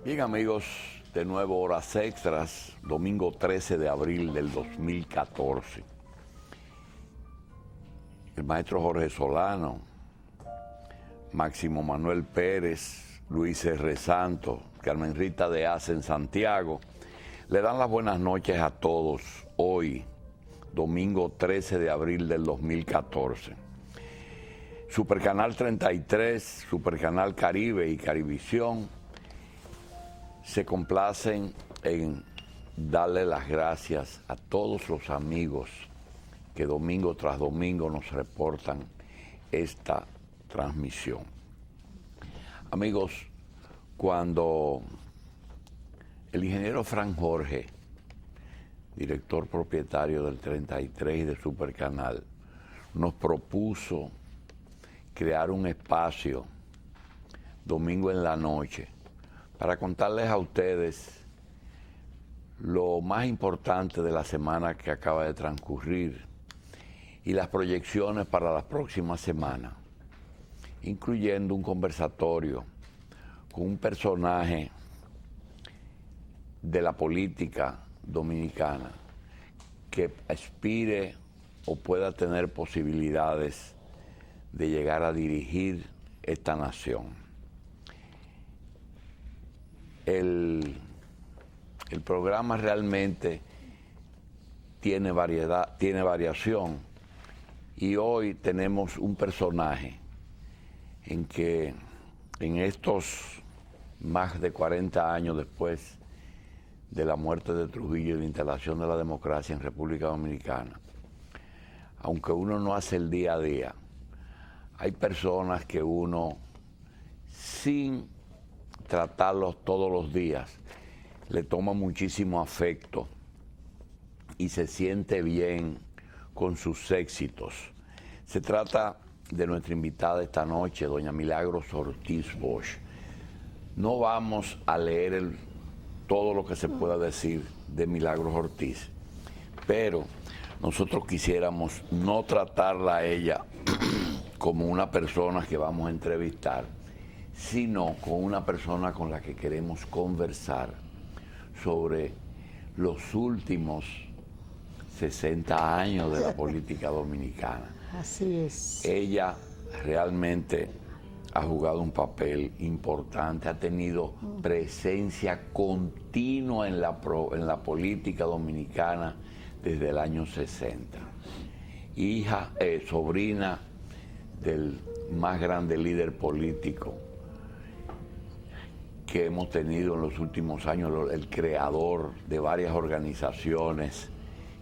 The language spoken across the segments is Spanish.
Bien, amigos, de nuevo Horas Extras, domingo 13 de abril del 2014. El maestro Jorge Solano, Máximo Manuel Pérez, Luis R. Santos, Carmen Rita de Asa en Santiago, le dan las buenas noches a todos hoy, domingo 13 de abril del 2014. Supercanal 33, Supercanal Caribe y Carivisión se complacen en darle las gracias a todos los amigos que domingo tras domingo nos reportan esta transmisión. Amigos, cuando el ingeniero Fran Jorge, director propietario del 33 y de Supercanal, nos propuso crear un espacio domingo en la noche para contarles a ustedes lo más importante de la semana que acaba de transcurrir y las proyecciones para las próximas semanas, incluyendo un conversatorio con un personaje de la política dominicana que aspire o pueda tener posibilidades de llegar a dirigir esta nación. El programa realmente tiene variedad, tiene variación, y hoy tenemos un personaje en que en estos más de 40 años después de la muerte de Trujillo y la instalación de la democracia en República Dominicana, aunque uno no hace el día a día, hay personas que uno, sin tratarlos todos los días, le toma muchísimo afecto y se siente bien con sus éxitos. Se trata de nuestra invitada esta noche, doña Milagros Ortiz Bosch. No vamos a leer todo lo que se pueda decir de Milagros Ortiz, pero nosotros quisiéramos no tratarla a ella como una persona que vamos a entrevistar, sino con una persona con la que queremos conversar sobre los últimos 60 años de la política dominicana. Así es. Ella realmente ha jugado un papel importante, ha tenido presencia continua en la política dominicana desde el año 60. Sobrina del más grande líder político que hemos tenido en los últimos años, el creador de varias organizaciones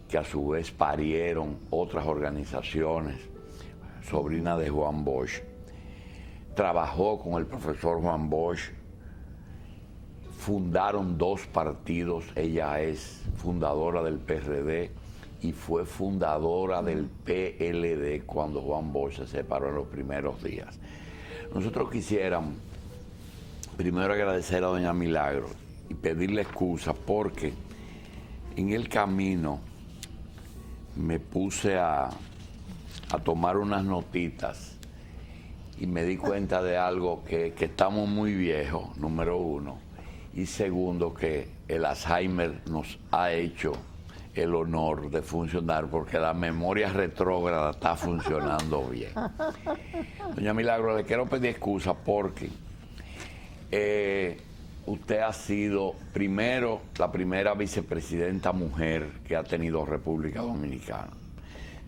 que a su vez parieron otras organizaciones, sobrina de Juan Bosch. Trabajó con el profesor Juan Bosch, fundaron dos partidos, ella es fundadora del PRD y fue fundadora del PLD cuando Juan Bosch se separó en los primeros días. Nosotros quisiéramos primero agradecer a doña Milagros y pedirle excusa porque en el camino me puse a tomar unas notitas y me di cuenta de algo, que estamos muy viejos, número uno, y segundo, que el Alzheimer nos ha hecho el honor de funcionar porque la memoria retrógrada está funcionando bien. Doña Milagros, le quiero pedir excusa porque usted ha sido primero la primera vicepresidenta mujer que ha tenido República Dominicana.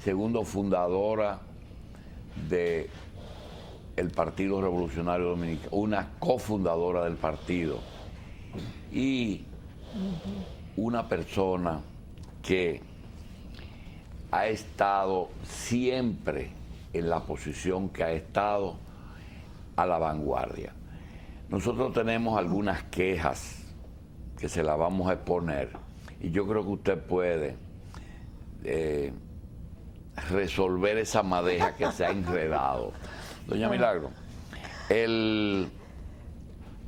Segundo, fundadora de el Partido Revolucionario Dominicano, una cofundadora del partido y una persona que ha estado siempre en la posición que ha estado a la vanguardia. Nosotros tenemos algunas quejas que se las vamos a exponer y yo creo que usted puede resolver esa madeja que se ha enredado. Doña Milagro,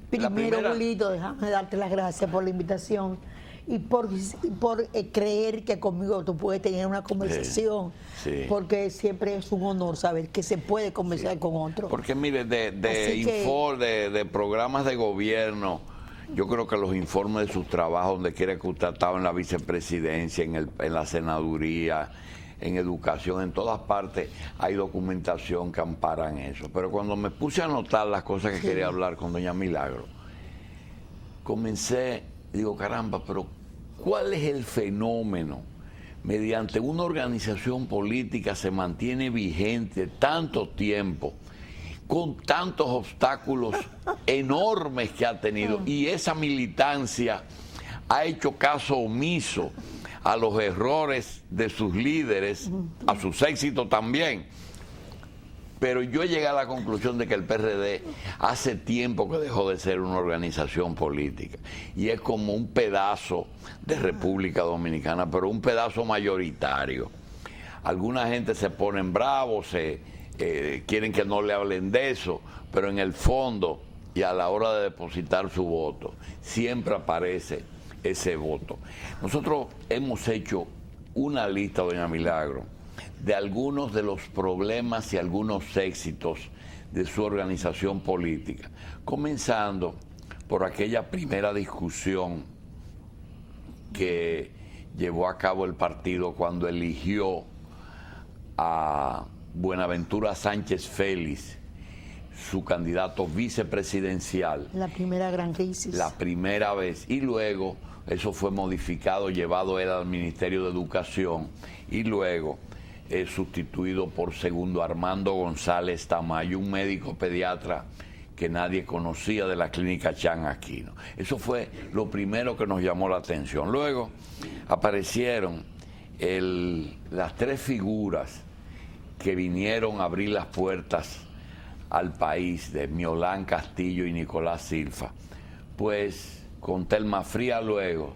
primero, Julito, déjame darte las gracias por la invitación y por creer que conmigo tú puedes tener una conversación, sí. Porque siempre es un honor saber que se puede conversar con otro. Porque mire, de programas de gobierno Yo creo que los informes de sus trabajos, donde quiera que usted ha estado en la vicepresidencia, en la senaduría, en educación, en todas partes hay documentación que amparan eso. Pero cuando me puse a anotar las cosas que quería hablar con doña Milagro, comencé, digo, caramba, pero ¿cuál es el fenómeno mediante una organización política se mantiene vigente tanto tiempo, con tantos obstáculos enormes que ha tenido, y esa militancia ha hecho caso omiso a los errores de sus líderes, a sus éxitos también? Pero yo llegué a la conclusión de que el PRD hace tiempo que dejó de ser una organización política y es como un pedazo de República Dominicana, pero un pedazo mayoritario. Alguna gente se ponen bravos, quieren que no le hablen de eso, pero en el fondo y a la hora de depositar su voto, siempre aparece ese voto. Nosotros hemos hecho una lista, doña Milagro, de algunos de los problemas y algunos éxitos de su organización política, comenzando por aquella primera discusión que llevó a cabo el partido cuando eligió a Buenaventura Sánchez Félix, su candidato vicepresidencial. La primera gran crisis. La primera vez. Y luego eso fue modificado, llevado él al Ministerio de Educación y luego sustituido por segundo Armando González Tamayo, un médico pediatra que nadie conocía de la clínica Chan Aquino. Eso fue lo primero que nos llamó la atención. Luego aparecieron las tres figuras que vinieron a abrir las puertas al país, de Miolán Castillo y Nicolás Silva. Pues con Telma Fría luego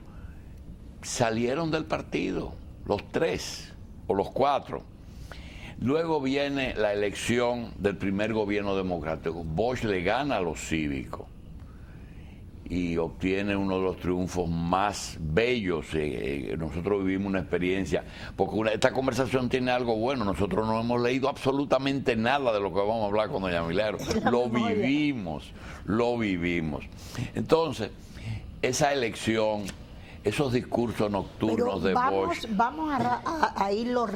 salieron del partido, los tres o los cuatro. Luego viene la elección del primer gobierno democrático. Bosch le gana a los cívicos y obtiene uno de los triunfos más bellos. Nosotros vivimos una experiencia, porque esta conversación tiene algo bueno. Nosotros no hemos leído absolutamente nada de lo que vamos a hablar con doña Milagro. Lo vivimos. Entonces, esa elección, esos discursos nocturnos de Bosch. Vamos a irlo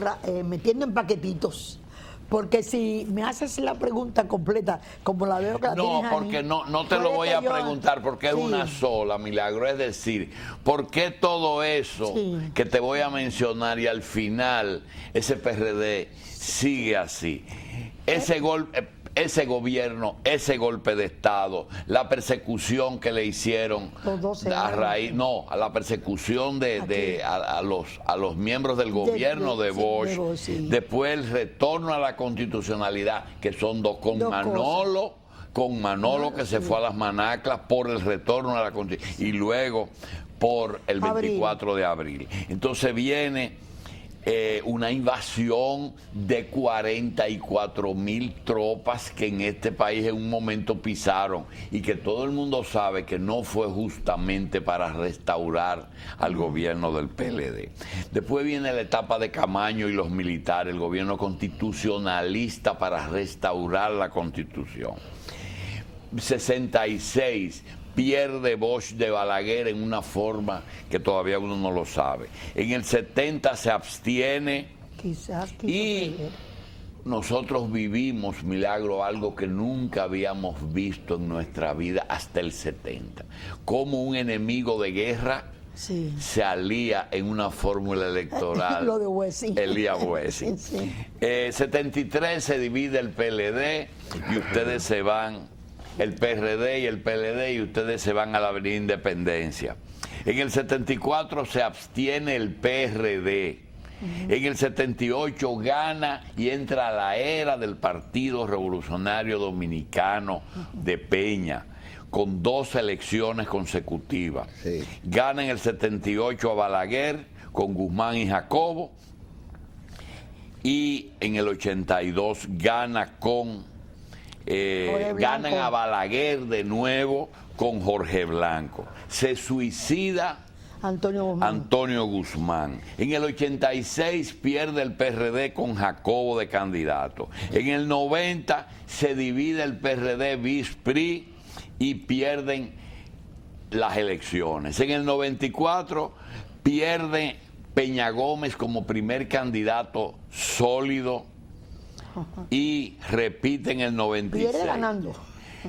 metiendo en paquetitos. Porque si me haces la pregunta completa, como la veo que la No, tienes porque ahí, no te lo voy a preguntar, porque es una sola, Milagro. Es decir, ¿por qué todo eso que te voy a mencionar y al final ese PRD sigue así? Ese gobierno, ese golpe de Estado, la persecución que le hicieron a raíz, a la persecución a los miembros del gobierno de Bosch, después el retorno a la constitucionalidad, que son dos Manolo que se fue a las manaclas por el retorno a la constitucionalidad, y luego por el 24 de abril. Entonces viene una invasión de 44.000 tropas que en este país en un momento pisaron y que todo el mundo sabe que no fue justamente para restaurar al gobierno del PLD. Después viene la etapa de Camaño y los militares, el gobierno constitucionalista para restaurar la Constitución. 66, pierde Bosch de Balaguer en una forma que todavía uno no lo sabe. En el 70 se abstiene y nosotros vivimos, Milagro, algo que nunca habíamos visto en nuestra vida hasta el 70. Como un enemigo de guerra se alía en una fórmula electoral. Lo de Wessing. Elías Wessing. 73 se divide el PLD y ustedes se van, el PRD y el PLD, y ustedes se van a la Avenida Independencia. En el 74 se abstiene el PRD. En el 78 gana y entra a la era del Partido Revolucionario Dominicano de Peña, con 2 elecciones consecutivas. Gana en el 78 a Balaguer con Guzmán y Jacobo, y en el 82 gana ganan a Balaguer de nuevo con Jorge Blanco. Se suicida Antonio Guzmán. En el 86 pierde el PRD con Jacobo de candidato. En el 90 se divide el PRD bis-PRI y pierden las elecciones. En el 94 pierde Peña Gómez como primer candidato sólido y repite en el 96. Pierde ganando.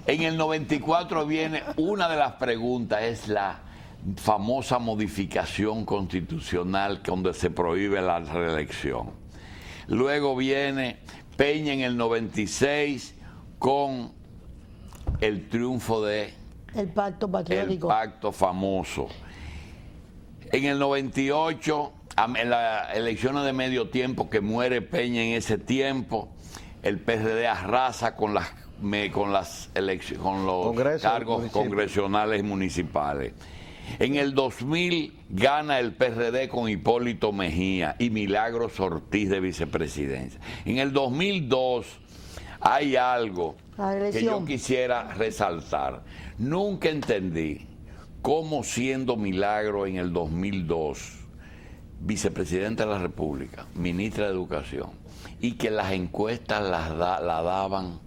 En el 94 viene una de las preguntas, es la famosa modificación constitucional donde se prohíbe la reelección. Luego viene Peña en el 96 con el triunfo de el pacto patriótico. El pacto famoso. En el 98, en las elecciones de medio tiempo, que muere Peña en ese tiempo, el PRD arrasa con los cargos congresionales municipales. En el 2000 gana el PRD con Hipólito Mejía y Milagros Ortiz de vicepresidencia. En el 2002 hay algo que yo quisiera resaltar. Nunca entendí cómo, siendo Milagro en el 2002 vicepresidenta de la República, ministra de Educación, y que las encuestas la daban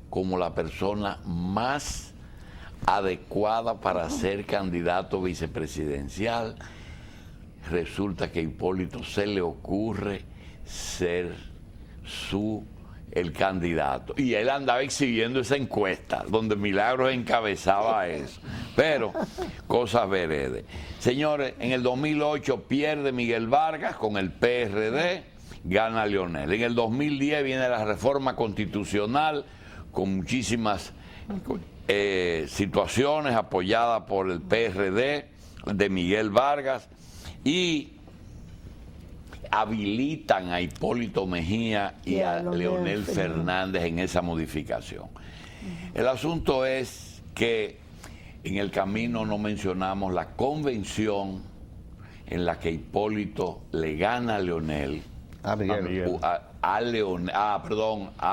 como la persona más adecuada para ser candidato vicepresidencial, resulta que a Hipólito se le ocurre ser el candidato. Y él andaba exhibiendo esa encuesta, donde Milagros encabezaba eso. Pero, cosas veredes. Señores, en el 2008 pierde Miguel Vargas con el PRD, gana Leonel. En el 2010 viene la reforma constitucional con muchísimas situaciones apoyadas por el PRD de Miguel Vargas y habilitan a Hipólito Mejía y a Leonel Fernández en esa modificación. El asunto es que en el camino no mencionamos la convención en la que Hipólito le gana a Leonel, a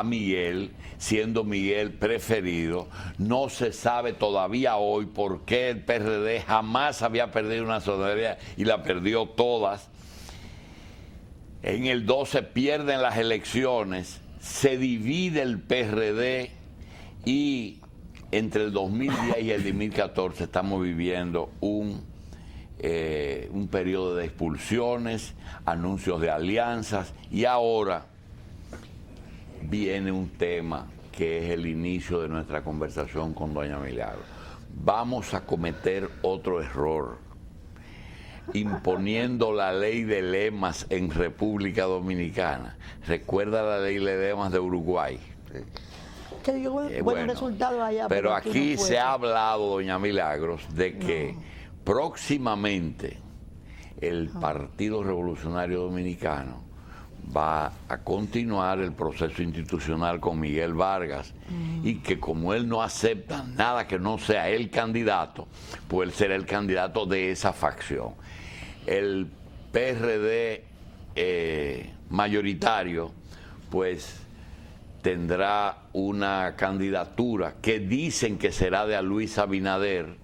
Miguel, siendo Miguel preferido. No se sabe todavía hoy por qué el PRD jamás había perdido una senaduría y la perdió todas. En el 12 pierden las elecciones, se divide el PRD y entre el 2010 y el 2014 estamos viviendo un periodo de expulsiones, anuncios de alianzas, y ahora viene un tema que es el inicio de nuestra conversación con doña Milagro. Vamos a cometer otro error imponiendo la ley de lemas en República Dominicana. ¿Recuerda la ley de lemas de Uruguay? Que dio buenos resultados allá. Pero aquí no se ha hablado, doña Milagros, de que próximamente el Partido Revolucionario Dominicano va a continuar el proceso institucional con Miguel Vargas y que como él no acepta nada que no sea el candidato, pues él será el candidato de esa facción. El PRD mayoritario pues tendrá una candidatura que dicen que será de Luis Abinader,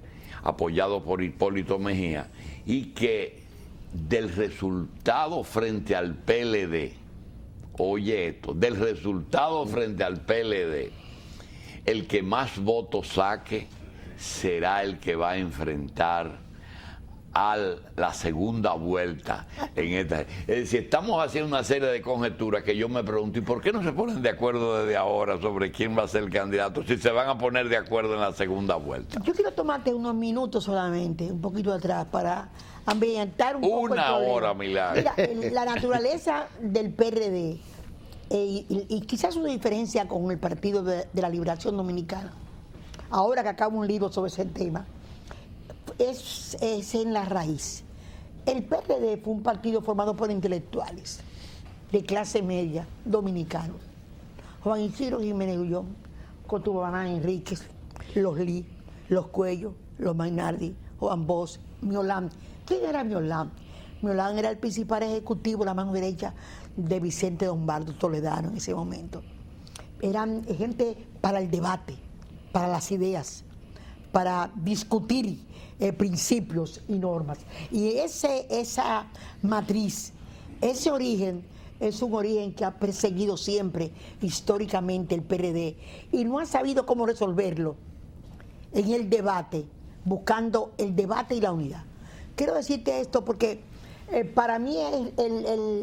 apoyado por Hipólito Mejía, y que del resultado frente al PLD, oye esto, del resultado frente al PLD, el que más votos saque será el que va a enfrentar a la segunda vuelta en esta. Es decir, estamos haciendo una serie de conjeturas que yo me pregunto, ¿y por qué no se ponen de acuerdo desde ahora sobre quién va a ser el candidato si se van a poner de acuerdo en la segunda vuelta? Yo quiero tomarte unos minutos solamente, un poquito atrás, para ambientar un poco el problema. Una hora, Milagro. Mira, la naturaleza del PRD y quizás una diferencia con el Partido de la Liberación Dominicana, ahora que acabo un libro sobre ese tema, es en la raíz. El PRD fue un partido formado por intelectuales de clase media dominicanos. Juan Isidro Jiménez Ullón, Cotubanán Enríquez, los Lee, los Cuello, los Mainardi, Juan Bosch, Miolán. ¿Quién era Miolán? Miolán era el principal ejecutivo, la mano derecha de Vicente Lombardo Toledano en ese momento. Eran gente para el debate, para las ideas, para discutir principios y normas. Y esa matriz, ese origen, es un origen que ha perseguido siempre, históricamente, el PRD, y no ha sabido cómo resolverlo en el debate buscando el debate y la unidad. Quiero decirte esto porque para mí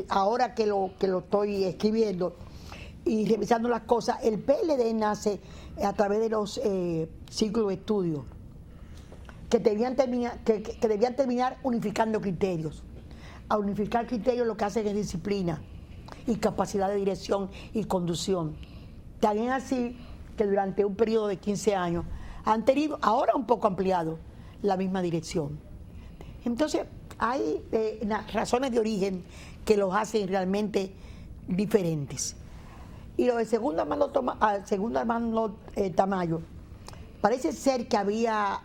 ahora que lo estoy escribiendo y revisando las cosas, el PLD nace a través de los círculos de estudio que debían terminar unificando criterios. A unificar criterios lo que hacen es disciplina y capacidad de dirección y conducción. También así que durante un periodo de 15 años han tenido, ahora un poco ampliado, la misma dirección. Entonces, hay razones de origen que los hacen realmente diferentes. Y lo de segundo Armando Tamayo, parece ser que había,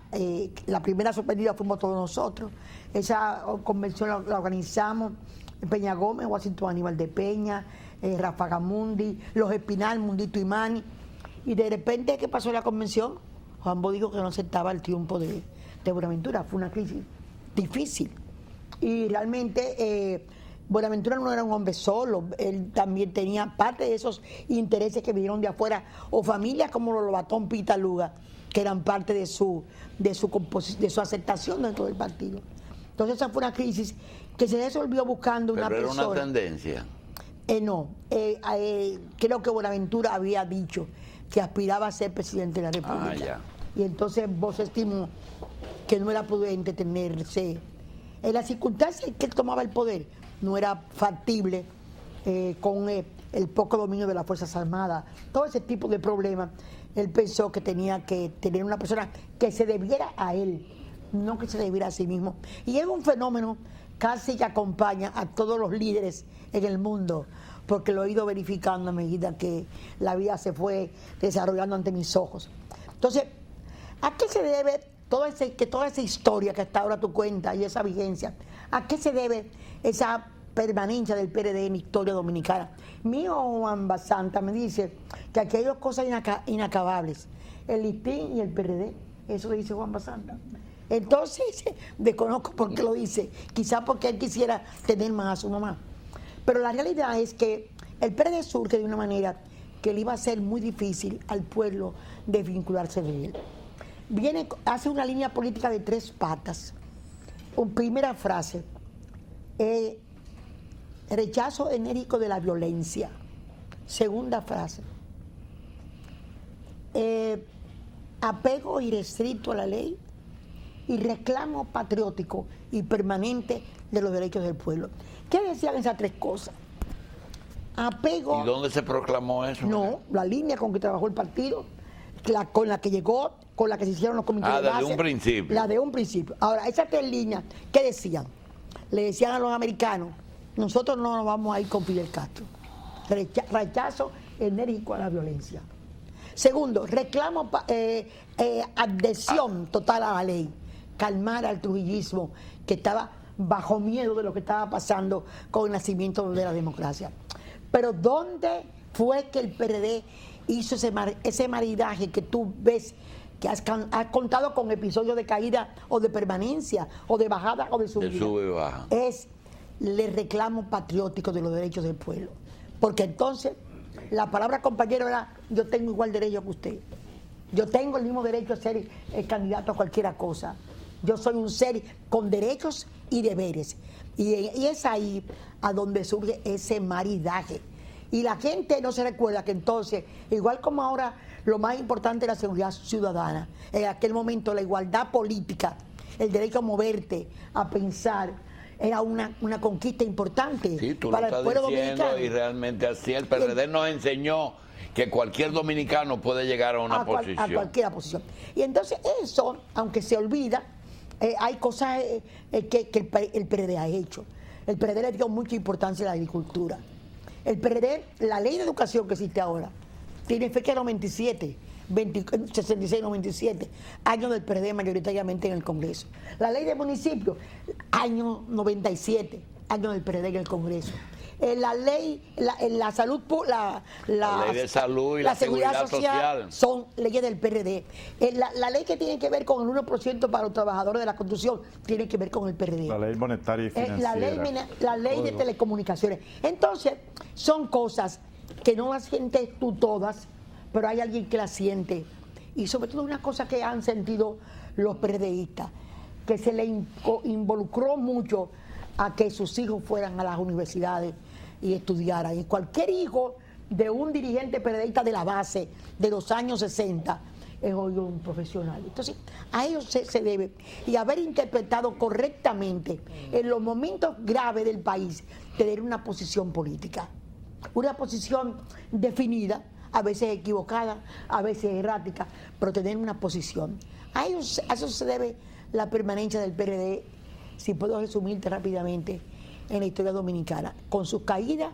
la primera sorprendida fuimos todos nosotros. Esa convención la organizamos en Peña Gómez, Washington Aníbal de Peña, Rafa Gamundi, Los Espinal, Mundito Imani. Y de repente, ¿qué pasó en la convención? Juan Bo dijo que no aceptaba el triunfo de Buenaventura. Fue una crisis difícil. Y realmente Buenaventura no era un hombre solo, él también tenía parte de esos intereses que vinieron de afuera, o familias como los Lobatón Pitaluga, que eran parte de su aceptación dentro del partido. Entonces esa fue una crisis que se resolvió buscando una persona. ¿Pero era una tendencia? No, creo que Buenaventura había dicho que aspiraba a ser presidente de la República. Ya. Y entonces vos estimó que no era prudente tenerse. En las circunstancias en que él tomaba el poder, no era factible con el poco dominio de las Fuerzas Armadas, todo ese tipo de problemas. Él pensó que tenía que tener una persona que se debiera a él, no que se debiera a sí mismo. Y es un fenómeno casi que acompaña a todos los líderes en el mundo, porque lo he ido verificando a medida que la vida se fue desarrollando ante mis ojos. Entonces, ¿a qué se debe toda esa historia que hasta ahora tú cuentas y esa vigencia? ¿A qué se debe esa permanencia del PRD en la historia dominicana? Mío Juan Basanta me dice que aquí hay dos cosas inacabables, el listín y el PRD. Eso dice Juan Basanta. Entonces, desconozco por qué lo dice, quizás porque él quisiera tener más a su mamá. Pero la realidad es que el PRD surge de una manera que le iba a ser muy difícil al pueblo desvincularse de él. Hace una línea política de 3 patas. Primera frase, rechazo enérgico de la violencia. Segunda frase, apego irrestricto a la ley y reclamo patriótico y permanente de los derechos del pueblo. ¿Qué decían esas 3 cosas? Apego. ¿Y dónde se proclamó eso? No, la línea con que trabajó el partido, con la que llegó, con la que se hicieron los comités de base. De un principio. La de un principio. Ahora, esas 3 líneas, ¿qué decían? Le decían a los americanos, nosotros no nos vamos a ir con Fidel Castro. Rechazo enérgico a la violencia. Segundo, reclamo adhesión total a la ley. Calmar al trujillismo que estaba bajo miedo de lo que estaba pasando con el nacimiento de la democracia. Pero ¿dónde fue que el PRD hizo ese maridaje que tú ves, que has contado con episodios de caída o de permanencia o de bajada o de subida? De sube y baja. Es el reclamo patriótico de los derechos del pueblo. Porque entonces la palabra compañero era: yo tengo igual derecho que usted. Yo tengo el mismo derecho a ser el candidato a cualquier cosa. Yo soy un ser con derechos y deberes. Y es ahí a donde surge ese maridaje. Y la gente no se recuerda que entonces, igual como ahora, lo más importante es la seguridad ciudadana. En aquel momento la igualdad política, el derecho a moverte, a pensar, era una conquista importante, sí, tú para lo el pueblo diciendo, dominicano. y realmente así el PRD nos enseñó que cualquier dominicano puede llegar a una posición. A cualquier posición. Y entonces eso, aunque se olvida, hay cosas que el PRD ha hecho. El PRD le dio mucha importancia a la agricultura. El PRD, la ley de educación que existe ahora, tiene fecha 97, 66-97, año del PRD mayoritariamente en el Congreso. La ley de municipios, año 97, año del PRD en el Congreso. La ley, la salud, la ley de salud y la seguridad social son leyes del PRD. La ley que tiene que ver con el 1% para los trabajadores de la construcción tiene que ver con el PRD. La ley monetaria y financiera. La ley de telecomunicaciones. Entonces, son cosas que no las sientes tú todas, pero hay alguien que las siente y sobre todo una cosa que han sentido los PRDistas, que se le involucró mucho a que sus hijos fueran a las universidades y estudiaran. Y cualquier hijo de un dirigente PRDista de la base de los años 60 es hoy un profesional. Entonces, a ellos se debe. Y haber interpretado correctamente en los momentos graves del país, tener una posición política, una posición definida, a veces equivocada, a veces errática, pero tener una posición. A eso se debe la permanencia del PRD, si puedo resumirte rápidamente, en la historia dominicana, con sus caídas,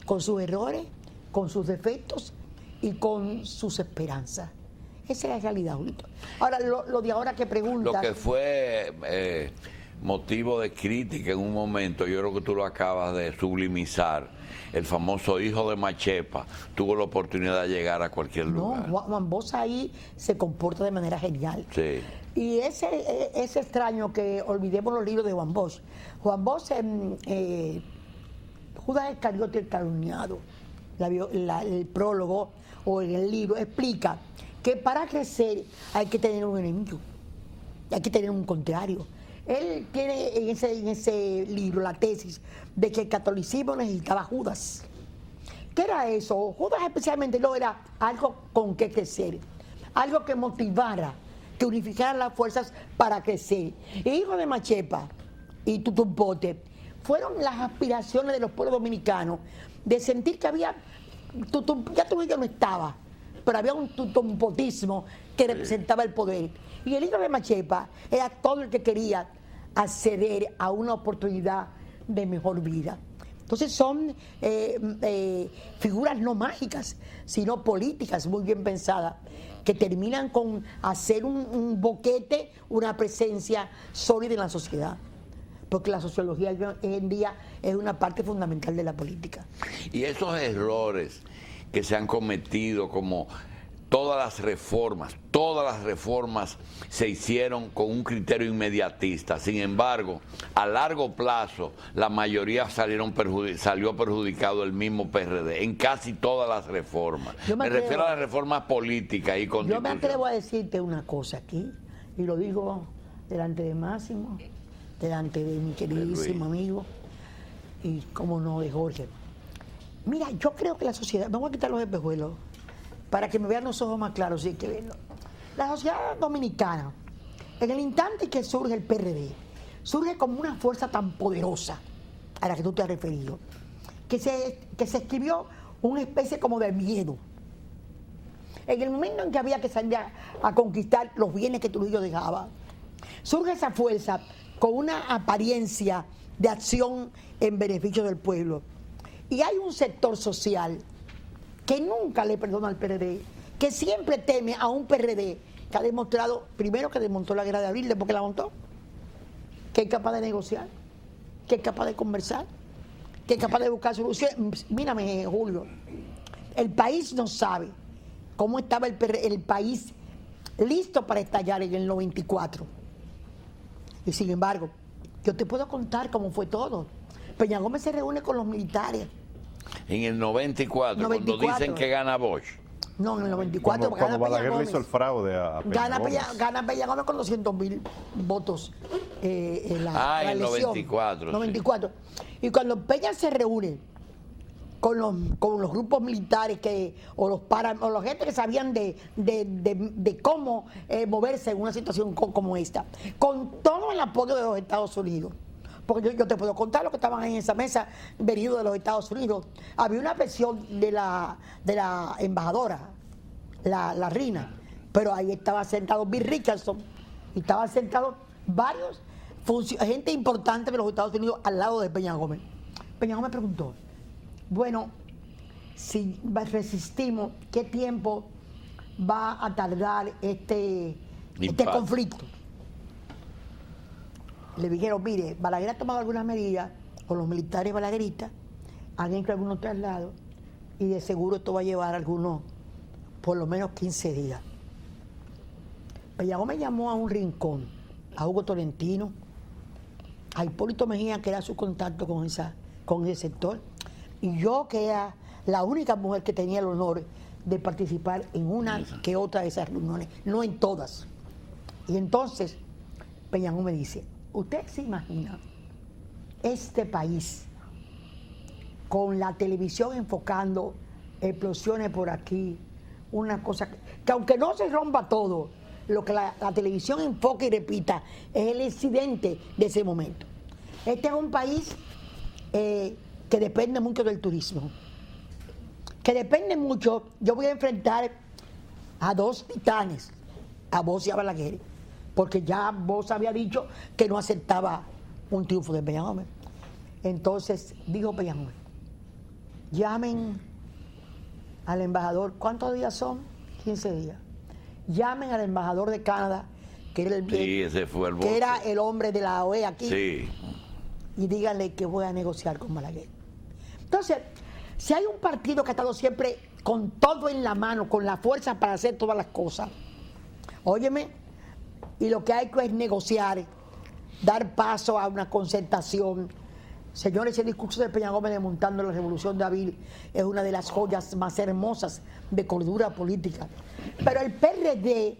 con sus errores, con sus defectos y con sus esperanzas. Esa es la realidad, Julito. Ahora, lo de ahora que preguntas... Lo que fue motivo de crítica en un momento, yo creo que tú lo acabas de sublimizar. El famoso hijo de Machepa tuvo la oportunidad de llegar a cualquier lugar. No, Juan Bosch ahí se comporta de manera genial. Sí. Y es extraño que olvidemos los libros de Juan Bosch. Juan Bosch, Judas Iscariote el calumniado, el prólogo o en el libro explica que para crecer hay que tener un enemigo, hay que tener un contrario. Él tiene en ese libro la tesis de que el catolicismo necesitaba Judas. ¿Qué era eso? Judas especialmente no era algo con que crecer, algo que motivara, que unificara las fuerzas para crecer. El hijo de Machepa y Tutumpote fueron las aspiraciones de los pueblos dominicanos de sentir que había, ya Trujillo no estaba, pero había un tutumpotismo que representaba el poder. Y el hijo de Machepa era todo el que quería acceder a una oportunidad de mejor vida. Entonces son figuras no mágicas, sino políticas muy bien pensadas, que terminan con hacer un boquete, una presencia sólida en la sociedad. Porque la sociología hoy en día es una parte fundamental de la política. Y esos errores que se han cometido, como todas las reformas se hicieron con un criterio inmediatista. Sin embargo, a largo plazo, la mayoría salió perjudicado el mismo PRD en casi todas las reformas. Me refiero a las reformas políticas y constitucionales. Yo me atrevo a decirte una cosa aquí, y lo digo delante de Máximo, delante de mi queridísimo amigo, y como no, de Jorge. Mira, yo creo que la sociedad, vamos a quitar los espejuelos para que me vean los ojos más claros, sí, que verlo. La sociedad dominicana, en el instante que surge el PRD, surge como una fuerza tan poderosa a la que tú te has referido, que se escribió una especie como de miedo. En el momento en que había que salir a conquistar los bienes que Trujillo dejaba, surge esa fuerza con una apariencia de acción en beneficio del pueblo. Y hay un sector social que nunca le perdona al PRD, que siempre teme a un PRD que ha demostrado, primero que desmontó la guerra de abril, después que la montó, que es capaz de negociar, que es capaz de conversar, que es capaz de buscar soluciones. Mírame, Julio, el país no sabe cómo estaba el país listo para estallar en el 94. Y sin embargo, yo te puedo contar cómo fue todo. Peña Gómez se reúne con los militares. En el 94, cuando dicen que gana Bosch. No, en el 94 cuando Balaguer le hizo el fraude a Peña Gómez. Gana Peña Gómez con 200.000 votos en la en el elección. 94. Sí. Y cuando Peña se reúne con los grupos militares o los gente que sabían de cómo moverse en una situación como esta, con todo el apoyo de los Estados Unidos. Porque yo te puedo contar lo que estaban en esa mesa venido de los Estados Unidos. Había una versión de la embajadora, la Rina, pero ahí estaba sentado Bill Richardson y estaban sentados varios gente importante de los Estados Unidos al lado de Peña Gómez. Peña Gómez preguntó, bueno, si resistimos, ¿qué tiempo va a tardar este conflicto? Le dijeron, mire, Balaguer ha tomado algunas medidas, o los militares balagueristas han hecho algunos traslados, y de seguro esto va a llevar algunos, por lo menos 15 días. Peña Gómez llamó a un rincón, a Hugo Tolentino, a Hipólito Mejía, que era su contacto con ese sector, y yo, que era la única mujer que tenía el honor de participar en una que otra de esas reuniones, no en todas. Y entonces Peña Gómez dice, ¿usted se imagina este país con la televisión enfocando explosiones por aquí, una cosa que aunque no se rompa todo, lo que la televisión enfoque y repita es el incidente de ese momento? Este es un país que depende mucho del turismo, que depende mucho. Yo voy a enfrentar a dos titanes, a Bosch y a Balaguer, porque ya Bosch había dicho que no aceptaba un triunfo de Peña Gómez. Entonces dijo Peña Gómez, llamen al embajador, ¿cuántos días son? 15 días. Llamen al embajador de Canadá, que era el hombre de la OEA aquí, sí, y díganle que voy a negociar con Balaguer. Entonces, si hay un partido que ha estado siempre con todo en la mano, con la fuerza para hacer todas las cosas, óyeme, y lo que hay que es negociar, dar paso a una concertación. Señores, el discurso de Peña Gómez desmontando la revolución de abril es una de las joyas más hermosas de cordura política. Pero el PRD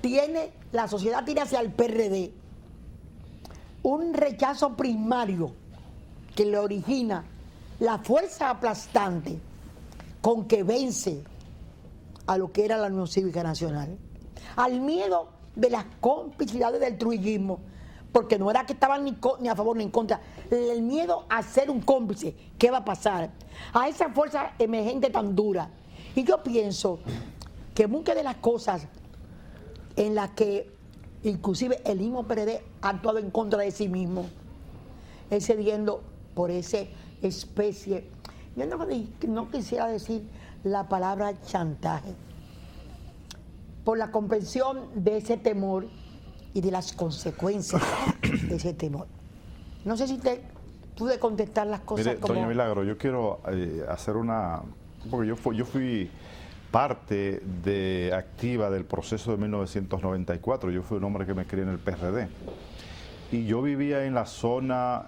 tiene, la sociedad tiene hacia el PRD un rechazo primario que le origina la fuerza aplastante con que vence a lo que era la Unión Cívica Nacional, al miedo de las complicidades del trujillismo, porque no era que estaban ni a favor ni en contra, el miedo a ser un cómplice, ¿qué va a pasar? A esa fuerza emergente tan dura. Y yo pienso que muchas de las cosas en las que inclusive el mismo PRD ha actuado en contra de sí mismo, es cediendo por esa especie, yo no quisiera decir la palabra chantaje, por la comprensión de ese temor y de las consecuencias de ese temor. No sé si te pude contestar las cosas. Mire, como... Doña Milagro, yo quiero hacer una... Porque yo fui parte activa del proceso de 1994. Yo fui un hombre que me crié en el PRD. Y yo vivía en la zona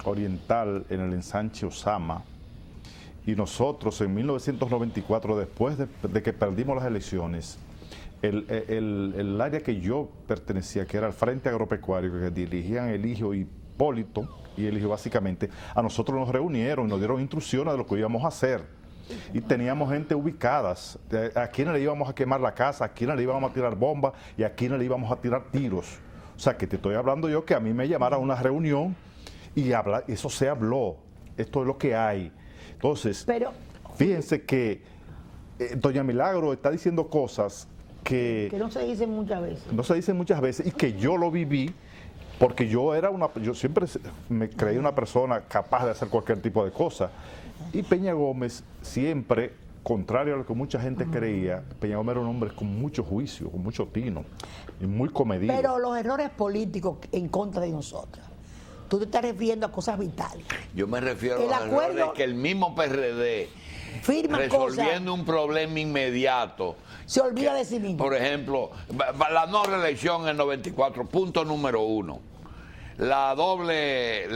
oriental, en el ensanche Osama. Y nosotros en 1994, después de que perdimos las elecciones, el área que yo pertenecía, que era el Frente Agropecuario, que dirigían Eligio y Hipólito, y Eligio básicamente, a nosotros nos reunieron y nos dieron instrucciones de lo que íbamos a hacer. Y teníamos gente ubicadas, a quienes le íbamos a quemar la casa, a quienes le íbamos a tirar bombas y a quienes le íbamos a tirar tiros. O sea, que te estoy hablando yo que a mí me llamaron a una reunión y eso se habló. Esto es lo que hay. Entonces, fíjense que Doña Milagro está diciendo cosas que no se dicen muchas veces. No se dicen muchas veces y que yo lo viví porque yo siempre me creí una persona capaz de hacer cualquier tipo de cosa. Y Peña Gómez siempre, contrario a lo que mucha gente creía, Peña Gómez era un hombre con mucho juicio, con mucho tino y muy comedido. Pero los errores políticos en contra de nosotros, tú te estás refiriendo a cosas vitales. Yo me refiero a los errores que el mismo PRD, resolviendo un problema inmediato, se olvida de sí mismo. Por ejemplo, la no reelección en el 94, punto número 1. La doble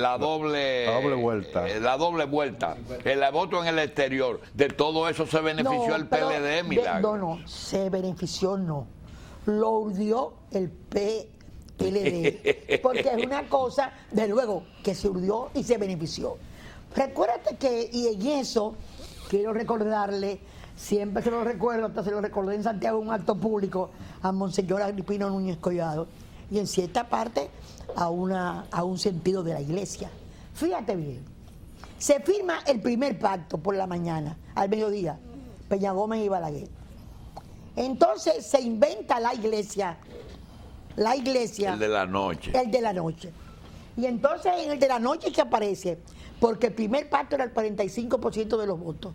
vuelta. El voto en el exterior. De todo eso se benefició el PLD, Milagro. No, se benefició no. Lo urdió el PLD. Porque es una cosa, de luego, que se urdió y se benefició. Recuérdate que, y en eso quiero recordarle, siempre se lo recuerdo, hasta se lo recordé en Santiago en un acto público, a Monseñor Agripino Núñez Collado, y en cierta parte a un sentido de la iglesia. Fíjate bien, se firma el primer pacto por la mañana, al mediodía, Peña Gómez y Balaguer. Entonces se inventa la iglesia. El de la noche. El de la noche. Y entonces en el de la noche que aparece, porque el primer pacto era el 45% de los votos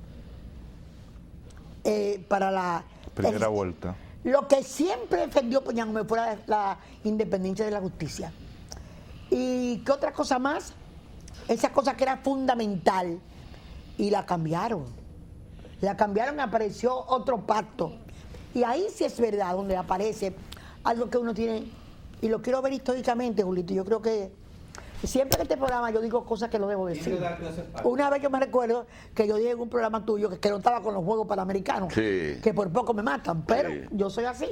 para la primera vuelta. Lo que siempre defendió Peña Gómez fue la independencia de la justicia. ¿Y qué otra cosa más? Esa cosa que era fundamental. Y la cambiaron. La cambiaron y apareció otro pacto. Y ahí sí es verdad, donde aparece algo que uno tiene, y lo quiero ver históricamente, Julito. Yo creo que Siempre en este programa yo digo cosas que no debo decir. Una vez yo me recuerdo que yo dije en un programa tuyo que no estaba con los Juegos Panamericanos, Sí. que por poco me matan, pero Sí. yo soy así.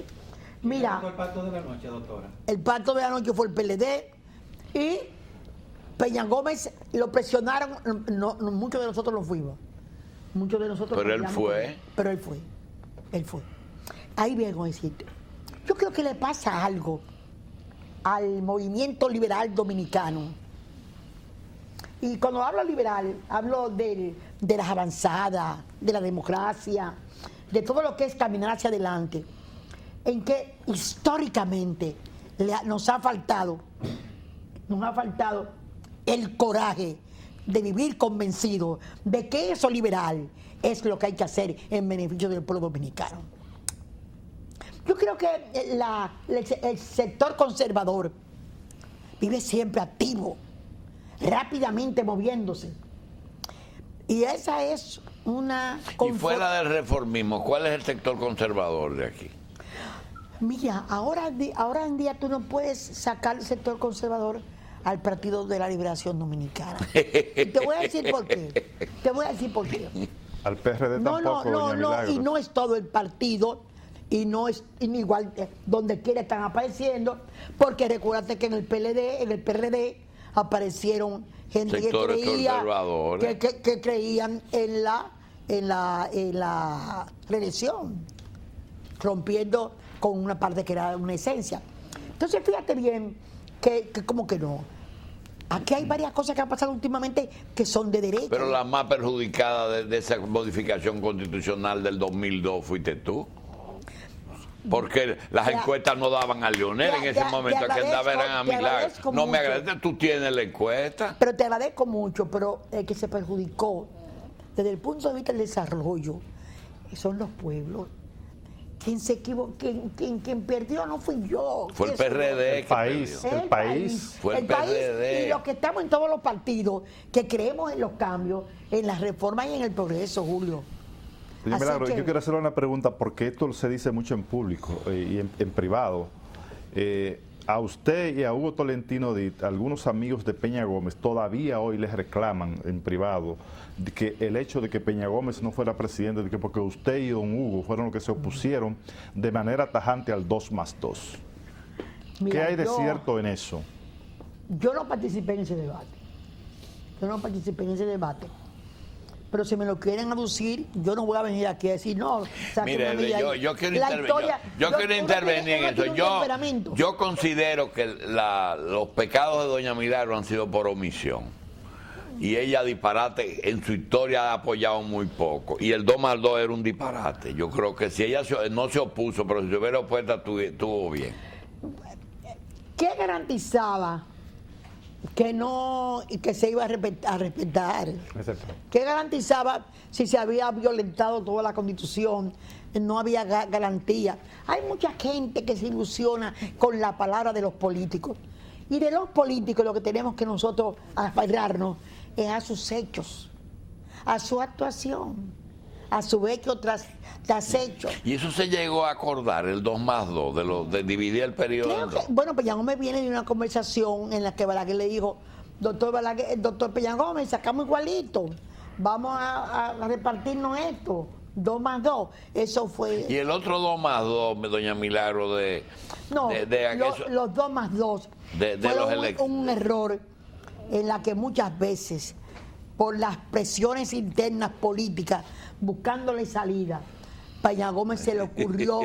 Mira, ¿Cuál fue el pacto de la noche, doctora? el pacto de la noche fue el PLD y Peña Gómez lo presionaron, muchos de nosotros lo fuimos. Muchos de nosotros. Pero él confiamos fue. con él. Pero él fue. Ahí vengo a decirte. Yo creo que le pasa algo al movimiento liberal dominicano. Y cuando hablo liberal, hablo de las avanzadas, de la democracia, de todo lo que es caminar hacia adelante, en que históricamente nos ha faltado el coraje de vivir convencido de que eso liberal es lo que hay que hacer en beneficio del pueblo dominicano. Yo creo que el sector conservador vive siempre activo, rápidamente moviéndose. Y esa es una... Y fuera del reformismo, ¿cuál es el sector conservador de aquí? Mira, ahora en día tú no puedes sacar el sector conservador al Partido de la Liberación Dominicana. Y te voy a decir por qué. Al PRD tampoco, doña Milagros. Y no es todo el partido, y no es igual donde quiera están apareciendo, porque recuérdate que en el PRD aparecieron gente Sectores conservadores. que creían en la reelección, rompiendo con una parte que era una esencia. Entonces fíjate bien que como que no. Aquí hay varias cosas que han pasado últimamente que son de derecha. Pero la más perjudicada de esa modificación constitucional del 2002 fuiste tú. Porque las encuestas no daban a Leonel en ese momento, que andaban a Milagros. No me agradeces, tú tienes la encuesta. Pero te agradezco mucho, pero el que se perjudicó desde el punto de vista del desarrollo son los pueblos. Quien se equivocó, quien perdió no fui yo. Fue el PRD. El país. El país. Fue el PRD. Y los que estamos en todos los partidos, que creemos en los cambios, en las reformas y en el progreso, Julio. Doña Así Milagros, que- yo quiero hacerle una pregunta, porque esto se dice mucho en público y en privado. A usted y a Hugo Tolentino Dit, algunos amigos de Peña Gómez todavía hoy les reclaman en privado de que el hecho de que Peña Gómez no fuera presidente, de que porque usted y don Hugo fueron los que se opusieron de manera tajante al 2+2. ¿Qué Mira, hay de yo- cierto en eso? Yo no participé en ese debate. Pero si me lo quieren aducir, yo no voy a venir aquí a decir, no. Mire, yo quiero intervenir en eso. Yo considero que los pecados de doña Milagros han sido por omisión. Y ella disparate, en su historia ha apoyado muy poco. Y el 2+2 era un disparate. Yo creo que si ella no se opuso, pero si se hubiera opuesto, estuvo bien. ¿Qué garantizaba que se iba a respetar? ¿Qué garantizaba si se había violentado toda la Constitución? No había garantía. Hay mucha gente que se ilusiona con la palabra de los políticos. Y de los políticos lo que tenemos que nosotros aferrarnos es a sus hechos, a su actuación, a su hecho tras hecho. Y eso se llegó a acordar, el 2+2, de dividir el periodo en dos. Bueno, Peña Gómez viene de una conversación en la que Balaguer le dijo, doctor Peña Gómez, sacamos igualito, vamos a repartirnos esto, 2+2. Eso fue... Y el otro 2+2, doña Milagro, No, los 2+2 de fue los electos. un error en la que muchas veces, por las presiones internas políticas, buscándole salida, Peña Gómez se le ocurrió...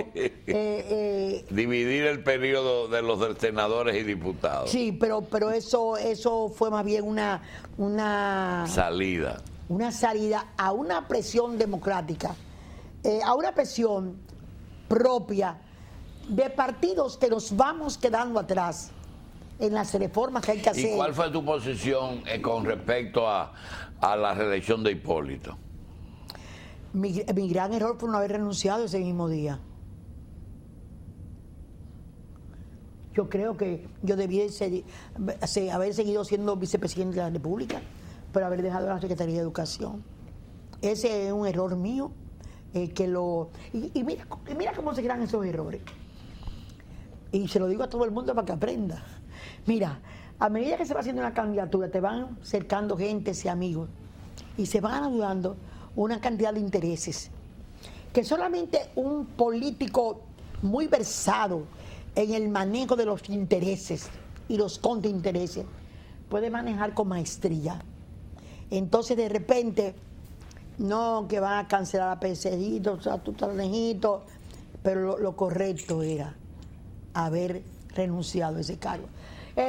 dividir el periodo de los senadores y diputados. sí, pero eso fue más bien una Salida. a una presión democrática, a una presión propia de partidos que nos vamos quedando atrás en las reformas que hay que hacer. ¿Y cuál fue tu posición con respecto a la reelección de Hipólito? Mi gran error fue no haber renunciado ese mismo día. Yo creo que yo debí haber seguido siendo vicepresidente de la República, pero haber dejado la Secretaría de Educación. Ese es un error mío. Y mira cómo se crean esos errores. Y se lo digo a todo el mundo para que aprenda. Mira, a medida que se va haciendo una candidatura, te van cercando gentes y amigos y se van ayudando una cantidad de intereses que solamente un político muy versado en el manejo de los intereses y los contraintereses puede manejar con maestría. Entonces, de repente, no que van a cancelar a Pesejito, o sea, tú estás lejito, pero lo correcto era haber renunciado a ese cargo.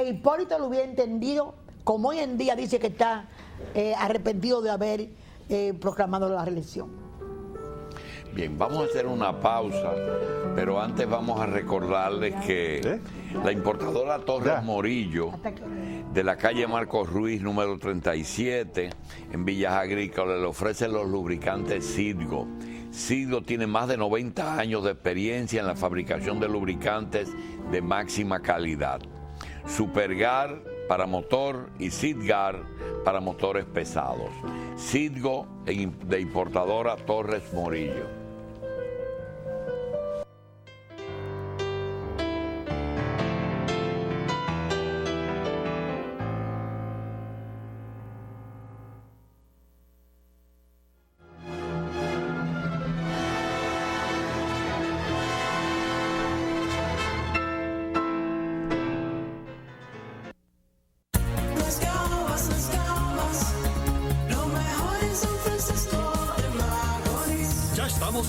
Hipólito lo hubiera entendido, como hoy en día dice que está arrepentido de haber proclamado la reelección. Bien, vamos a hacer una pausa, pero antes vamos a recordarles que la importadora Torres Morillo, de la calle Marcos Ruiz, número 37, en Villas Agrícolas, le ofrece los lubricantes Sidgo. Sidgo tiene más de 90 años de experiencia en la fabricación de lubricantes de máxima calidad. Supergar para motor y Sidgar para motores pesados. Sidgo de importadora Torres Morillo.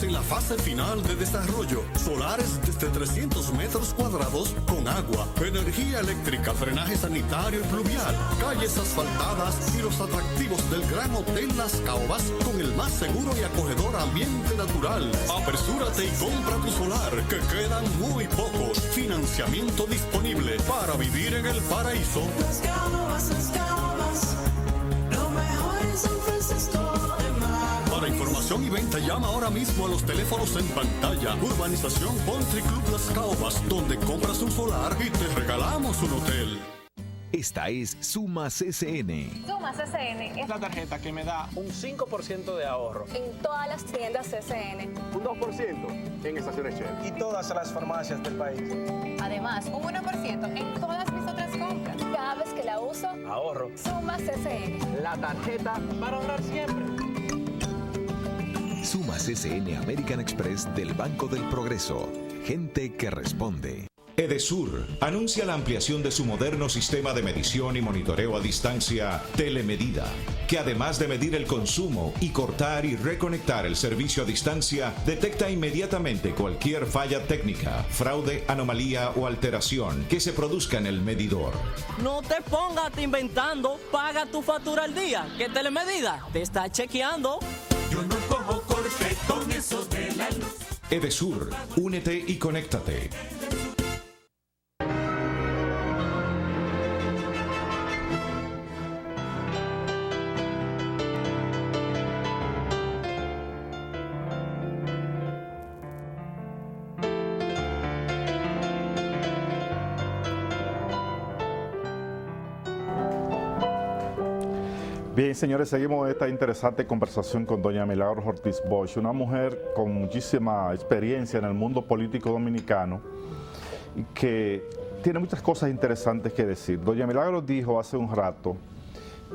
En la fase final de desarrollo, solares desde 300 metros cuadrados con agua, energía eléctrica, drenaje sanitario y pluvial, calles asfaltadas y los atractivos del Gran Hotel Las Caobas con el más seguro y acogedor ambiente natural. Apresúrate y compra tu solar, que quedan muy pocos. Financiamiento disponible para vivir en el paraíso. Las Caobas, lo mejor en San Francisco. Para información y venta, llama ahora mismo a los teléfonos en pantalla. Urbanización Country Club Las Caobas, donde compras un solar y te regalamos un hotel. Esta es Suma CCN. Suma CCN es la tarjeta que me da un 5% de ahorro en todas las tiendas CCN, un 2% en estaciones Shell y todas las farmacias del país. Además, un 1% en todas mis otras compras. Cada vez que la uso, ahorro. Suma CCN, la tarjeta para ahorrar siempre. Suma CCN American Express del Banco del Progreso. Gente que responde. Edesur anuncia la ampliación de su moderno sistema de medición y monitoreo a distancia Telemedida, que además de medir el consumo y cortar y reconectar el servicio a distancia, detecta inmediatamente cualquier falla técnica, fraude, anomalía o alteración que se produzca en el medidor. No te pongas inventando, paga tu factura al día, que Telemedida te está chequeando. Yo no cojo corte con eso de la luz. Edesur, únete y conéctate. Bien, señores, seguimos esta interesante conversación con doña Milagros Ortiz Bosch, una mujer con muchísima experiencia en el mundo político dominicano y que tiene muchas cosas interesantes que decir. Doña Milagros dijo hace un rato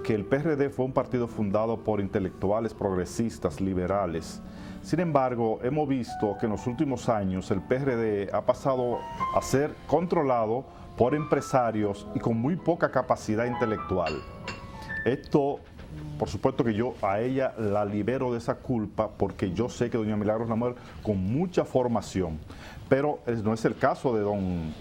que el PRD fue un partido fundado por intelectuales progresistas, liberales. Sin embargo, hemos visto que en los últimos años el PRD ha pasado a ser controlado por empresarios y con muy poca capacidad intelectual. Esto, por supuesto que yo a ella la libero de esa culpa porque yo sé que doña Milagros es una mujer con mucha formación, pero no es el caso de don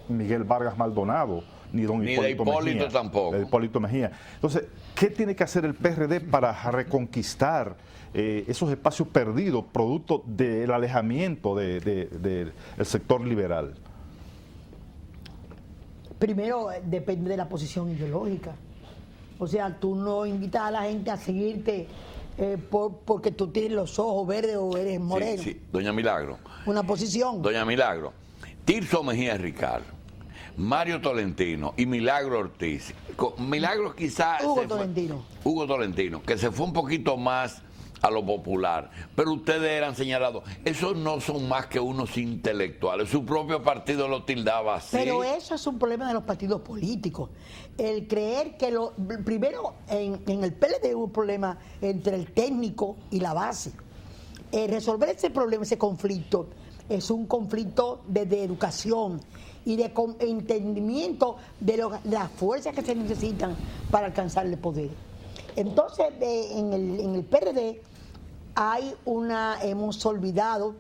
Miguel Vargas Maldonado, ni don Hipólito Mejía, tampoco. Hipólito Mejía. Entonces, ¿qué tiene que hacer el PRD para reconquistar esos espacios perdidos, producto del alejamiento del sector liberal? Primero, depende de la posición ideológica. O sea, tú no invitas a la gente a seguirte porque tú tienes los ojos verdes o eres moreno. Sí, doña Milagro. Una posición. Doña Milagro, Tirso Mejía Ricard, Mario Tolentino y Milagro Ortiz. Milagro quizás... Hugo Tolentino, que se fue un poquito más a lo popular, pero ustedes eran señalados. Esos no son más que unos intelectuales. Su propio partido lo tildaba así. Pero eso es un problema de los partidos políticos. El creer que primero en el PLD hubo un problema entre el técnico y la base. Resolver ese problema, ese conflicto, es un conflicto de educación y de entendimiento de las fuerzas que se necesitan para alcanzar el poder. Entonces, en el PRD hemos olvidado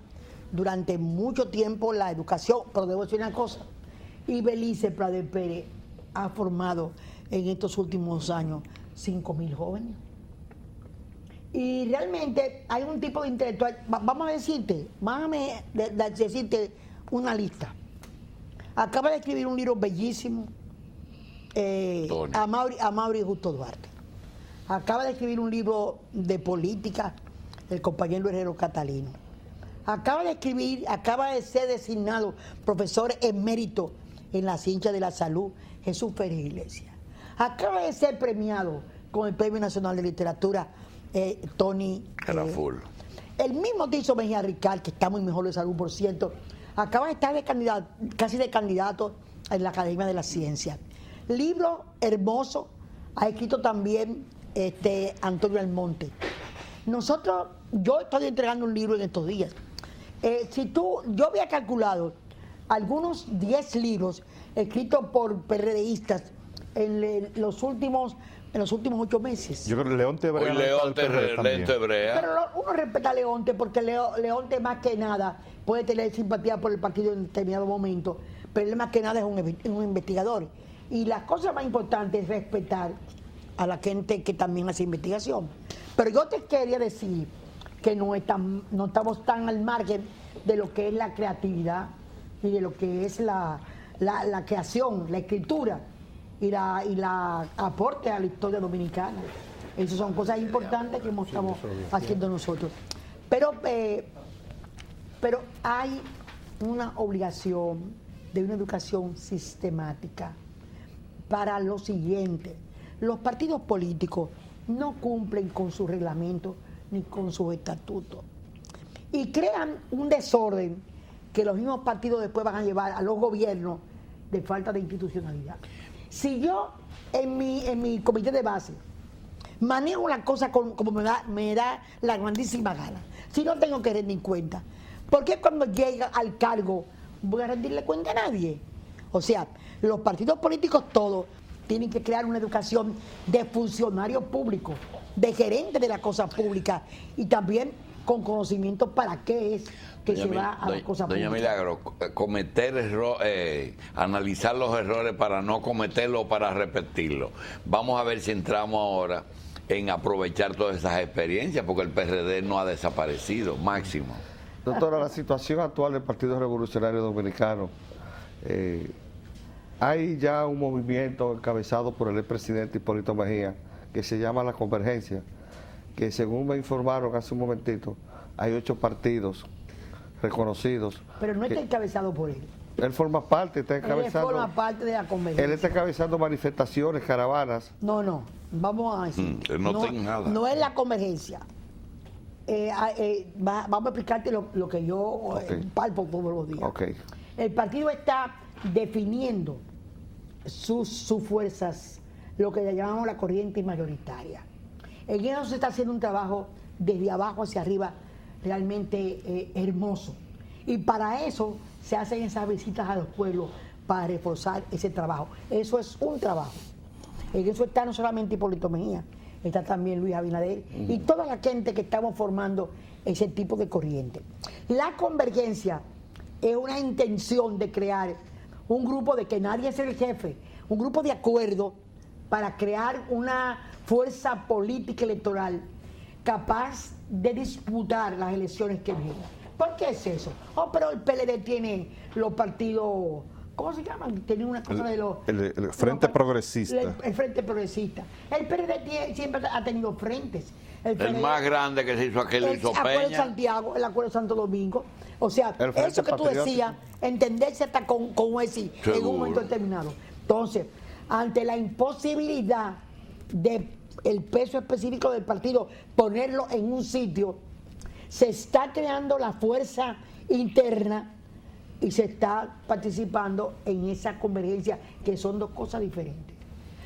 durante mucho tiempo la educación, pero debo decir una cosa, y Belice Pradel Pérez ha formado en estos últimos años 5.000 jóvenes. Y realmente hay un tipo de intelectual, vamos a decirte una lista. Acaba de escribir un libro bellísimo, Amaury Justo Duarte. Acaba de escribir un libro de política, el compañero Herrero Catalino. Acaba de ser designado profesor emérito en la ciencia de la salud, Jesús Pérez Iglesias. Acaba de ser premiado con el Premio Nacional de Literatura, Tony. El mismo Tiso Mejía Ricard, que está muy mejor de salud, por cierto, acaba de estar casi de candidato en la Academia de la Ciencia. Libro hermoso, ha escrito también Antonio Almonte. Yo estoy entregando un libro en estos días. Yo había calculado algunos 10 libros escritos por PRDistas en los últimos 8 meses. Yo creo que Leonte Hebrea. Pero uno respeta a Leonte porque Leonte más que nada puede tener simpatía por el partido en determinado momento, pero él más que nada es un investigador. Y la cosa más importante es respetar a la gente que también hace investigación. Pero yo te quería decir que no estamos tan al margen de lo que es la creatividad y de lo que es la creación, la escritura y la aporte a la historia dominicana. Esas son cosas importantes que estamos haciendo nosotros. Pero hay una obligación de una educación sistemática para lo siguiente. Los partidos políticos no cumplen con su reglamento ni con sus estatutos y crean un desorden que los mismos partidos después van a llevar a los gobiernos de falta de institucionalidad. Si yo en mi comité de base manejo la cosa como me da la grandísima gana, si no tengo que rendir cuenta, ¿por qué cuando llega al cargo voy a rendirle cuenta a nadie? O sea, los partidos políticos todos tienen que crear una educación de funcionarios públicos, de gerentes de la cosa pública y también con conocimiento para qué es que se va a la cosa pública. Doña Milagro, analizar los errores para no cometerlos o para repetirlos. Vamos a ver si entramos ahora en aprovechar todas esas experiencias, porque el PRD no ha desaparecido, Máximo. Doctora, la situación actual del Partido Revolucionario Dominicano, hay ya un movimiento encabezado por el expresidente Hipólito Mejía que se llama La Convergencia, que según me informaron hace un momentito, hay 8 partidos reconocidos. Pero no está encabezado por él. Él forma parte, está encabezando. Él forma parte de la convergencia. Él está encabezando manifestaciones, caravanas. No, vamos a decir. No tengo nada. No es la convergencia. Vamos a explicarte lo que yo palpo todos los días. Okay. El partido está definiendo sus fuerzas, lo que le llamamos la corriente mayoritaria. En eso se está haciendo un trabajo desde abajo hacia arriba realmente hermoso. Y para eso se hacen esas visitas a los pueblos para reforzar ese trabajo. Eso es un trabajo. En eso está no solamente Hipólito Mejía, está también Luis Abinader y toda la gente que estamos formando ese tipo de corriente. La convergencia es una intención de crear un grupo de que nadie es el jefe, un grupo de acuerdo para crear una fuerza política electoral capaz de disputar las elecciones que vienen. ¿Por qué es eso? Pero el PLD tiene los partidos, ¿cómo se llaman? Tiene una cosa de los... El Frente Progresista. El Frente Progresista. El PLD siempre ha tenido frentes. El más grande que se hizo aquí lo hizo Peña. El Acuerdo de Santiago, el Acuerdo de Santo Domingo. O sea, eso que tú decías, entenderse hasta con ese en un momento determinado. Entonces, ante la imposibilidad de el peso específico del partido, ponerlo en un sitio, se está creando la fuerza interna y se está participando en esa convergencia, que son dos cosas diferentes.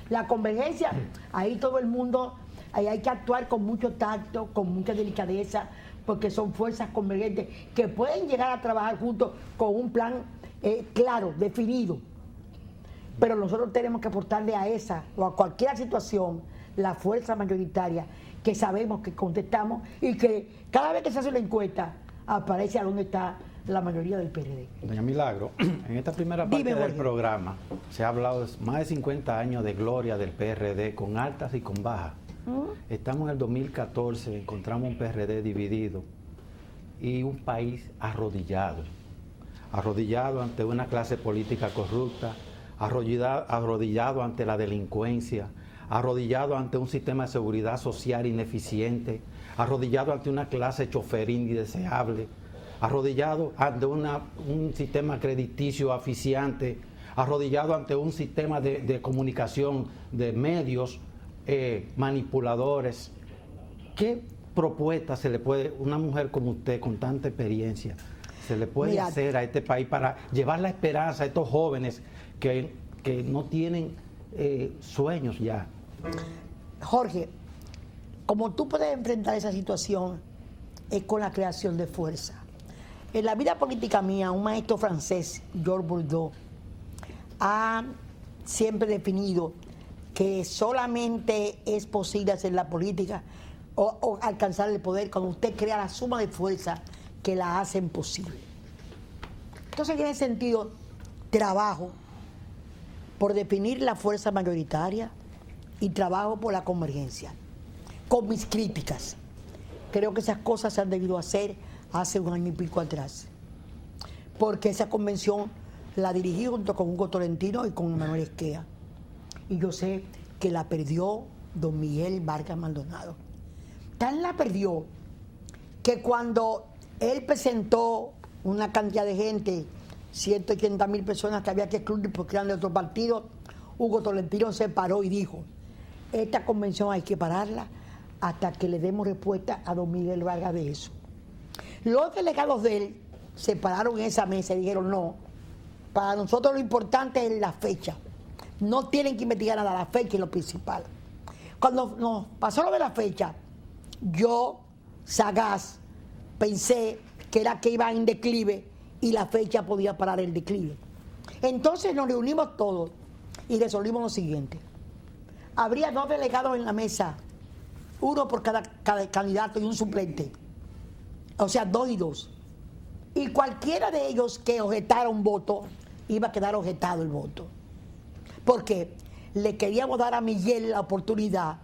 La convergencia, ahí todo el mundo, ahí hay que actuar con mucho tacto, con mucha delicadeza, porque son fuerzas convergentes que pueden llegar a trabajar juntos con un plan claro, definido. Pero nosotros tenemos que aportarle a esa o a cualquier situación la fuerza mayoritaria, que sabemos que contestamos y que cada vez que se hace la encuesta aparece a dónde está la mayoría del PRD. Doña Milagro, en esta primera parte del programa se ha hablado de más de 50 años de gloria del PRD, con altas y con bajas. Estamos en el 2014, encontramos un PRD dividido y un país arrodillado ante una clase política corrupta, arrodillado ante la delincuencia, arrodillado ante un sistema de seguridad social ineficiente, arrodillado ante una clase choferín indeseable, arrodillado ante un sistema crediticio aficiante, arrodillado ante un sistema de comunicación de medios manipuladores. ¿Qué propuesta se le puede, una mujer como usted con tanta experiencia, se le puede hacer a este país para llevar la esperanza a estos jóvenes que no tienen sueños ya? Jorge, como tú puedes enfrentar esa situación es con la creación de fuerza. En la vida política mía, un maestro francés, Georges Bourdieu, ha siempre definido que solamente es posible hacer la política o alcanzar el poder cuando usted crea la suma de fuerza que la hacen posible. Entonces, en ese sentido, trabajo por definir la fuerza mayoritaria y trabajo por la convergencia. Con mis críticas, creo que esas cosas se han debido hacer hace un año y pico atrás, porque esa convención la dirigí junto con Hugo Tolentino y con Manuel Esquea, y yo sé que la perdió don Miguel Vargas Maldonado. Tan la perdió que cuando él presentó una cantidad de gente, 180,000 personas que había que excluir porque eran de otro partido, Hugo Tolentino se paró y dijo: esta convención hay que pararla hasta que le demos respuesta a don Miguel Vargas de eso. Los delegados de él se pararon en esa mesa y dijeron: no, para nosotros lo importante es la fecha, no tienen que investigar nada, la fecha es lo principal. Cuando nos pasó lo de la fecha, yo, sagaz, pensé que era que iba en declive y la fecha podía parar el declive. Entonces nos reunimos todos y resolvimos lo siguiente: habría 2 delegados en la mesa, uno por cada candidato y un suplente, o sea, 2 y 2. Y cualquiera de ellos que objetara un voto, iba a quedar objetado el voto. Porque le queríamos dar a Miguel la oportunidad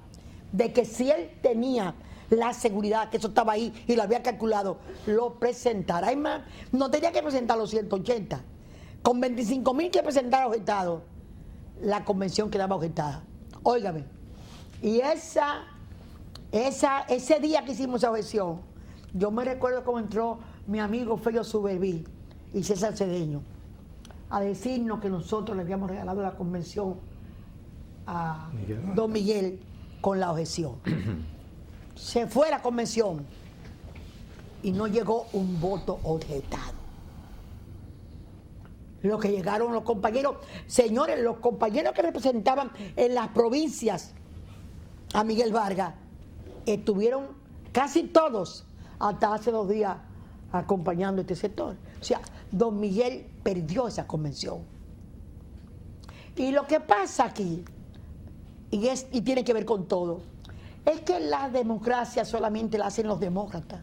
de que si él tenía la seguridad que eso estaba ahí y lo había calculado, lo presentara. Además, no tenía que presentar los 180. Con 25,000 que presentara objetado, la convención quedaba objetada. Óigame, y ese día que hicimos esa objeción, yo me recuerdo cómo entró mi amigo Felio Suberví y César Cedeño a decirnos que nosotros le habíamos regalado la convención a don Miguel con la objeción. Se fue la convención y no llegó un voto objetado. Lo que llegaron los compañeros, señores, los compañeros que representaban en las provincias a Miguel Vargas, estuvieron casi todos hasta hace 2 días acompañando este sector. O sea, don Miguel perdió esa convención. Y lo que pasa aquí, y tiene que ver con todo, es que la democracia solamente la hacen los demócratas.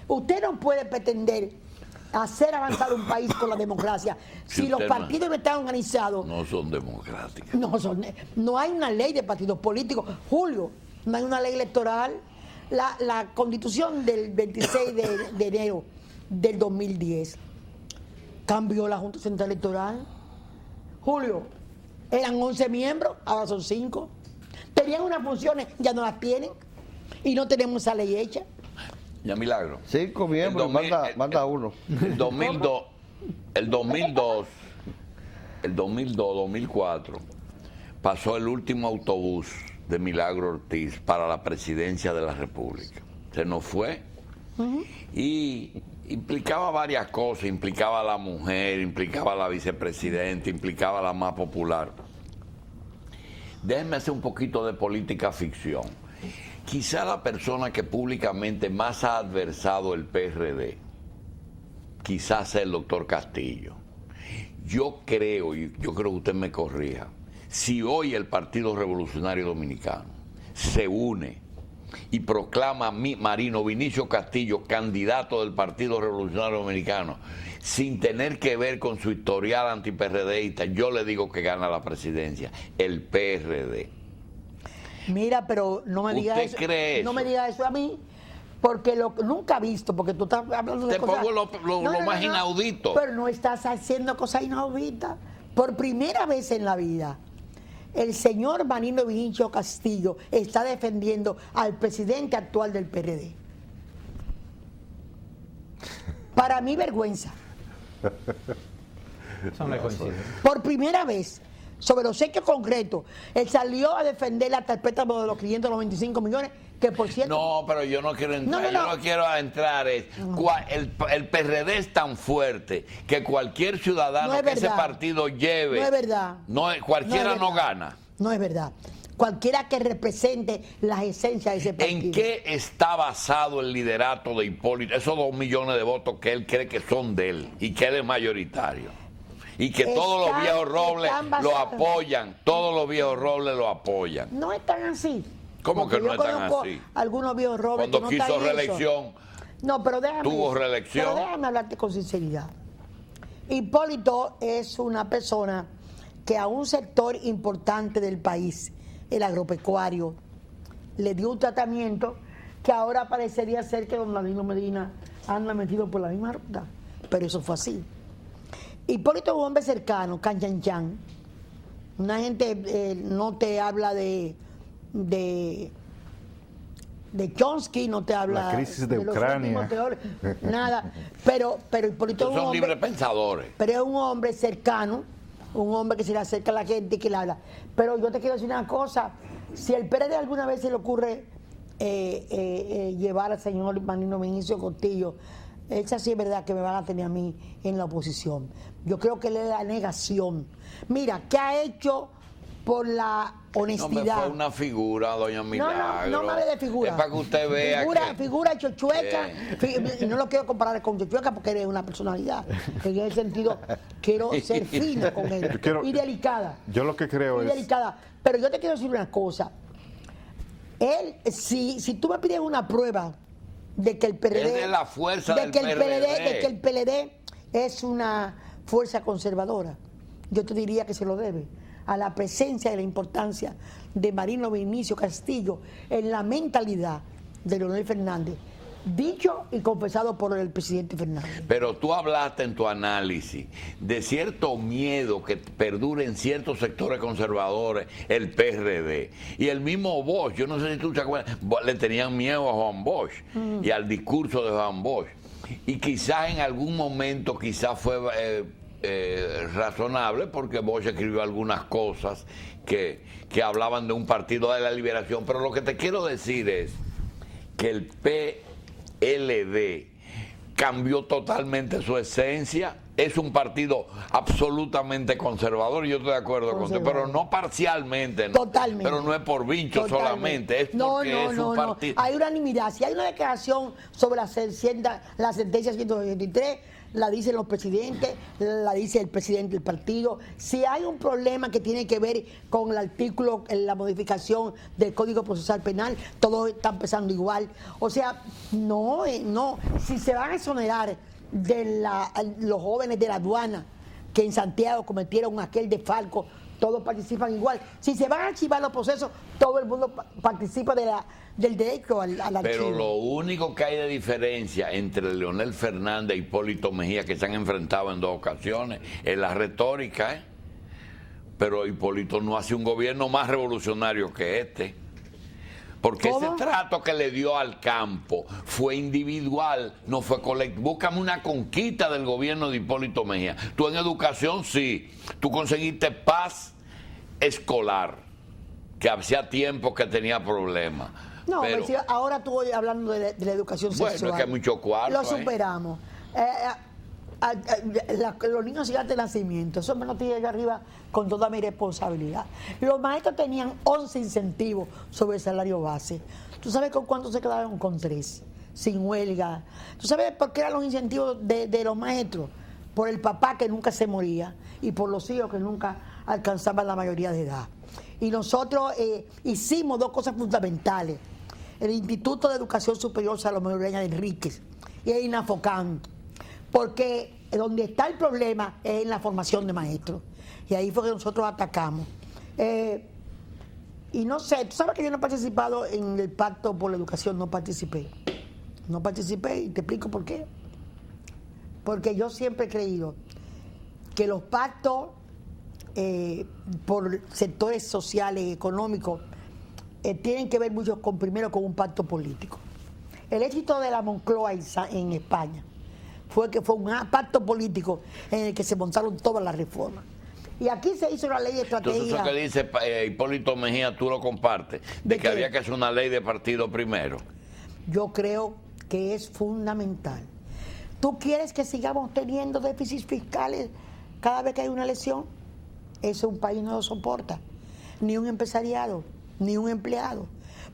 Usted no puede pretender hacer avanzar un país con la democracia si los partidos no están organizados. No son democráticos. No hay una ley de partidos políticos. Julio, no hay una ley electoral. La constitución del 26 de enero del 2010 cambió la Junta Central Electoral. Julio, eran 11 miembros, ahora son 5. Tenían unas funciones, ya no las tienen. Y no tenemos esa ley hecha. Ya Milagro. 5 miembros, manda uno. El 2002, 2004, pasó el último autobús de Milagro Ortiz para la presidencia de la República. Se nos fue y implicaba varias cosas, implicaba a la mujer, implicaba a la vicepresidenta, implicaba a la más popular. Déjenme hacer un poquito de política ficción. Quizá la persona que públicamente más ha adversado el PRD, quizás sea el doctor Castillo. Yo creo que usted me corrija, si hoy el Partido Revolucionario Dominicano se une y proclama a Marino Vinicio Castillo candidato del Partido Revolucionario Dominicano, sin tener que ver con su historial anti-PRDista, yo le digo que gana la presidencia, el PRD. Mira, pero no me digas eso. ¿Usted cree eso? No me digas eso a mí, porque nunca he visto, porque tú estás hablando de cosas... Te pongo lo más inaudito. Pero no estás haciendo cosas inauditas. Por primera vez en la vida, el señor Marino Vinicio Castillo está defendiendo al presidente actual del PRD. Para mí, vergüenza. Eso no es coincidencia. Por primera vez, sobre los hechos concretos, él salió a defender la tarjeta de los 595 millones, que por cierto... No, pero yo no quiero entrar, yo no quiero entrar. El PRD es tan fuerte que cualquier ciudadano que ese partido lleve... No es verdad. Cualquiera no gana. No es verdad. Cualquiera que represente las esencias de ese partido. ¿En qué está basado el liderato de Hipólito? Esos 2 millones de votos que él cree que son de él y que él es mayoritario. Y que todos los viejos robles lo apoyan. Todos los viejos robles lo apoyan. No están así. ¿Cómo que no están así? Algunos viejos robles cuando que no quiso reelección, no, pero tuvo reelección. Pero déjame hablarte con sinceridad. Hipólito es una persona que a un sector importante del país, el agropecuario, le dio un tratamiento que ahora parecería ser que don Danilo Medina anda metido por la misma ruta. Pero eso fue así. Hipólito es un hombre cercano, canchanchan. Una gente no te habla de Chomsky, no te habla la crisis de Ucrania, nada. Pero Hipólito es un son hombre, libres pensadores. pero es un hombre cercano, un hombre que se le acerca a la gente y que le habla. Pero yo te quiero decir una cosa, si el PRD alguna vez se le ocurre llevar al señor Marino Vinicio Castillo, esa sí es verdad que me van a tener a mí en la oposición. Yo creo que él es la negación. Mira, ¿qué ha hecho por la honestidad? No, fue una figura, doña Milagro. No me hable de figura. Es para que usted vea figura chochueca. Y no lo quiero comparar con chochueca porque eres una personalidad. En ese sentido, quiero ser fina con él. Y delicada. Yo lo que creo es... delicada. Pero yo te quiero decir una cosa. Él, si tú me pides una prueba de que el PRD... Es de la fuerza del PRD. De que el PLD es una fuerza conservadora, yo te diría que se lo debe a la presencia y la importancia de Marino Vinicio Castillo en la mentalidad de Leonel Fernández, dicho y confesado por el presidente Fernández. Pero tú hablaste en tu análisis de cierto miedo que perdura en ciertos sectores conservadores el PRD. Y el mismo Bosch, yo no sé si tú te acuerdas, le tenían miedo a Juan Bosch y al discurso de Juan Bosch. Y quizás en algún momento fue razonable porque Bosch escribió algunas cosas que hablaban de un partido de la liberación. Pero lo que te quiero decir es que el PLD cambió totalmente su esencia, es un partido absolutamente conservador, y yo estoy de acuerdo con usted, pero no parcialmente, ¿no? Totalmente. Pero no es por Vincho solamente, es porque es un partido. Hay unanimidad. Si hay una declaración sobre la sentencia 183, la dicen los presidentes, la dice el presidente del partido. Si hay un problema que tiene que ver con el artículo, la modificación del Código Procesal Penal, todos están pensando igual. O sea, no. Si se van a exonerar de los jóvenes de la aduana que en Santiago cometieron aquel desfalco, todos participan igual. Si se van a archivar los procesos, todo el mundo participa del derecho al archivo. Pero lo único que hay de diferencia entre Leonel Fernández y Hipólito Mejía, que se han enfrentado en 2 ocasiones, es la retórica, Pero Hipólito no hace un gobierno más revolucionario que este. Porque ese trato que le dio al campo fue individual, no fue colectivo. Búscame una conquista del gobierno de Hipólito Mejía. Tú en educación, sí. Tú conseguiste paz escolar, que hacía tiempo que tenía problemas. No, pero si ahora tú hablando de la educación sexual. Bueno, es que hay mucho cuarto. Lo superamos. Los niños llegan de nacimiento, eso me lo tiene allá arriba con toda mi responsabilidad. Los maestros tenían 11 incentivos sobre el salario base. ¿Tú sabes con cuánto se quedaron? Con 3, sin huelga. ¿Tú sabes por qué eran los incentivos de los maestros? Por el papá que nunca se moría y por los hijos que nunca alcanzaban la mayoría de edad. Y nosotros hicimos 2 cosas fundamentales. El Instituto de Educación Superior Salomé Ureña de Enríquez y el INAFOCAN, porque donde está el problema es en la formación de maestros. Y ahí fue que nosotros atacamos. Y no sé, tú sabes que yo no he participado en el Pacto por la Educación, no participé. No participé y te explico por qué. Porque yo siempre he creído que los pactos por sectores sociales y económicos tienen que ver mucho primero con un pacto político. El éxito de la Moncloa en España fue que fue un pacto político en el que se montaron todas las reformas. Y aquí se hizo una ley de estrategia. Entonces eso que dice Hipólito Mejía, tú lo compartes, de que había que hacer una ley de partido primero. Yo creo que es fundamental. ¿Tú quieres que sigamos teniendo déficits fiscales cada vez que hay una elección? Eso un país no lo soporta, ni un empresariado, ni un empleado.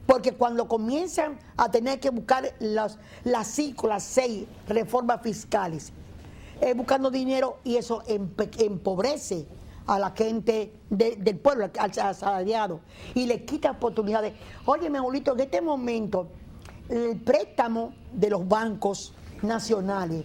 Porque cuando comienzan a tener que buscar las 5, las 6 reformas fiscales, buscando dinero, y eso empobrece a la gente del pueblo, al asalariado, y le quita oportunidades. Óyeme, Julito, en este momento, el préstamo de los bancos nacionales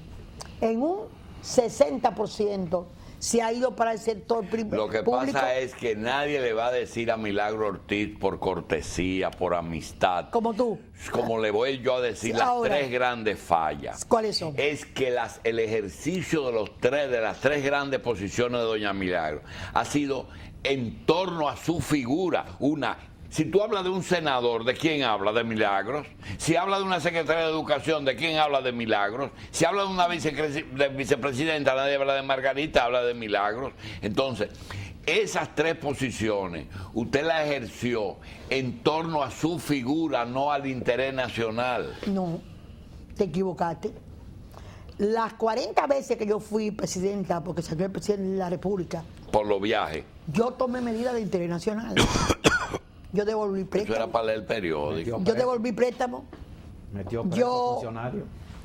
en un 60% se ha ido para el sector público. Lo que pasa es que nadie le va a decir a Milagro Ortiz por cortesía, por amistad. Como tú. Como le voy yo a decir, ahora, las 3 grandes fallas. ¿Cuáles son? Es que el ejercicio de las 3 grandes posiciones de doña Milagro ha sido en torno a su figura. Si tú hablas de un senador, ¿de quién habla? De Milagros. Si habla de una secretaria de Educación, ¿de quién habla? De Milagros. Si habla de una vicepresidenta, nadie habla de Margarita, habla de Milagros. Entonces, esas 3 posiciones, usted las ejerció en torno a su figura, no al interés nacional. No, te equivocaste. Las 40 veces que yo fui presidenta, porque salió el presidente de la República. Por los viajes. Yo tomé medidas de interés nacional. Yo devolví préstamo. Eso era para leer el periódico. Yo devolví préstamo. Yo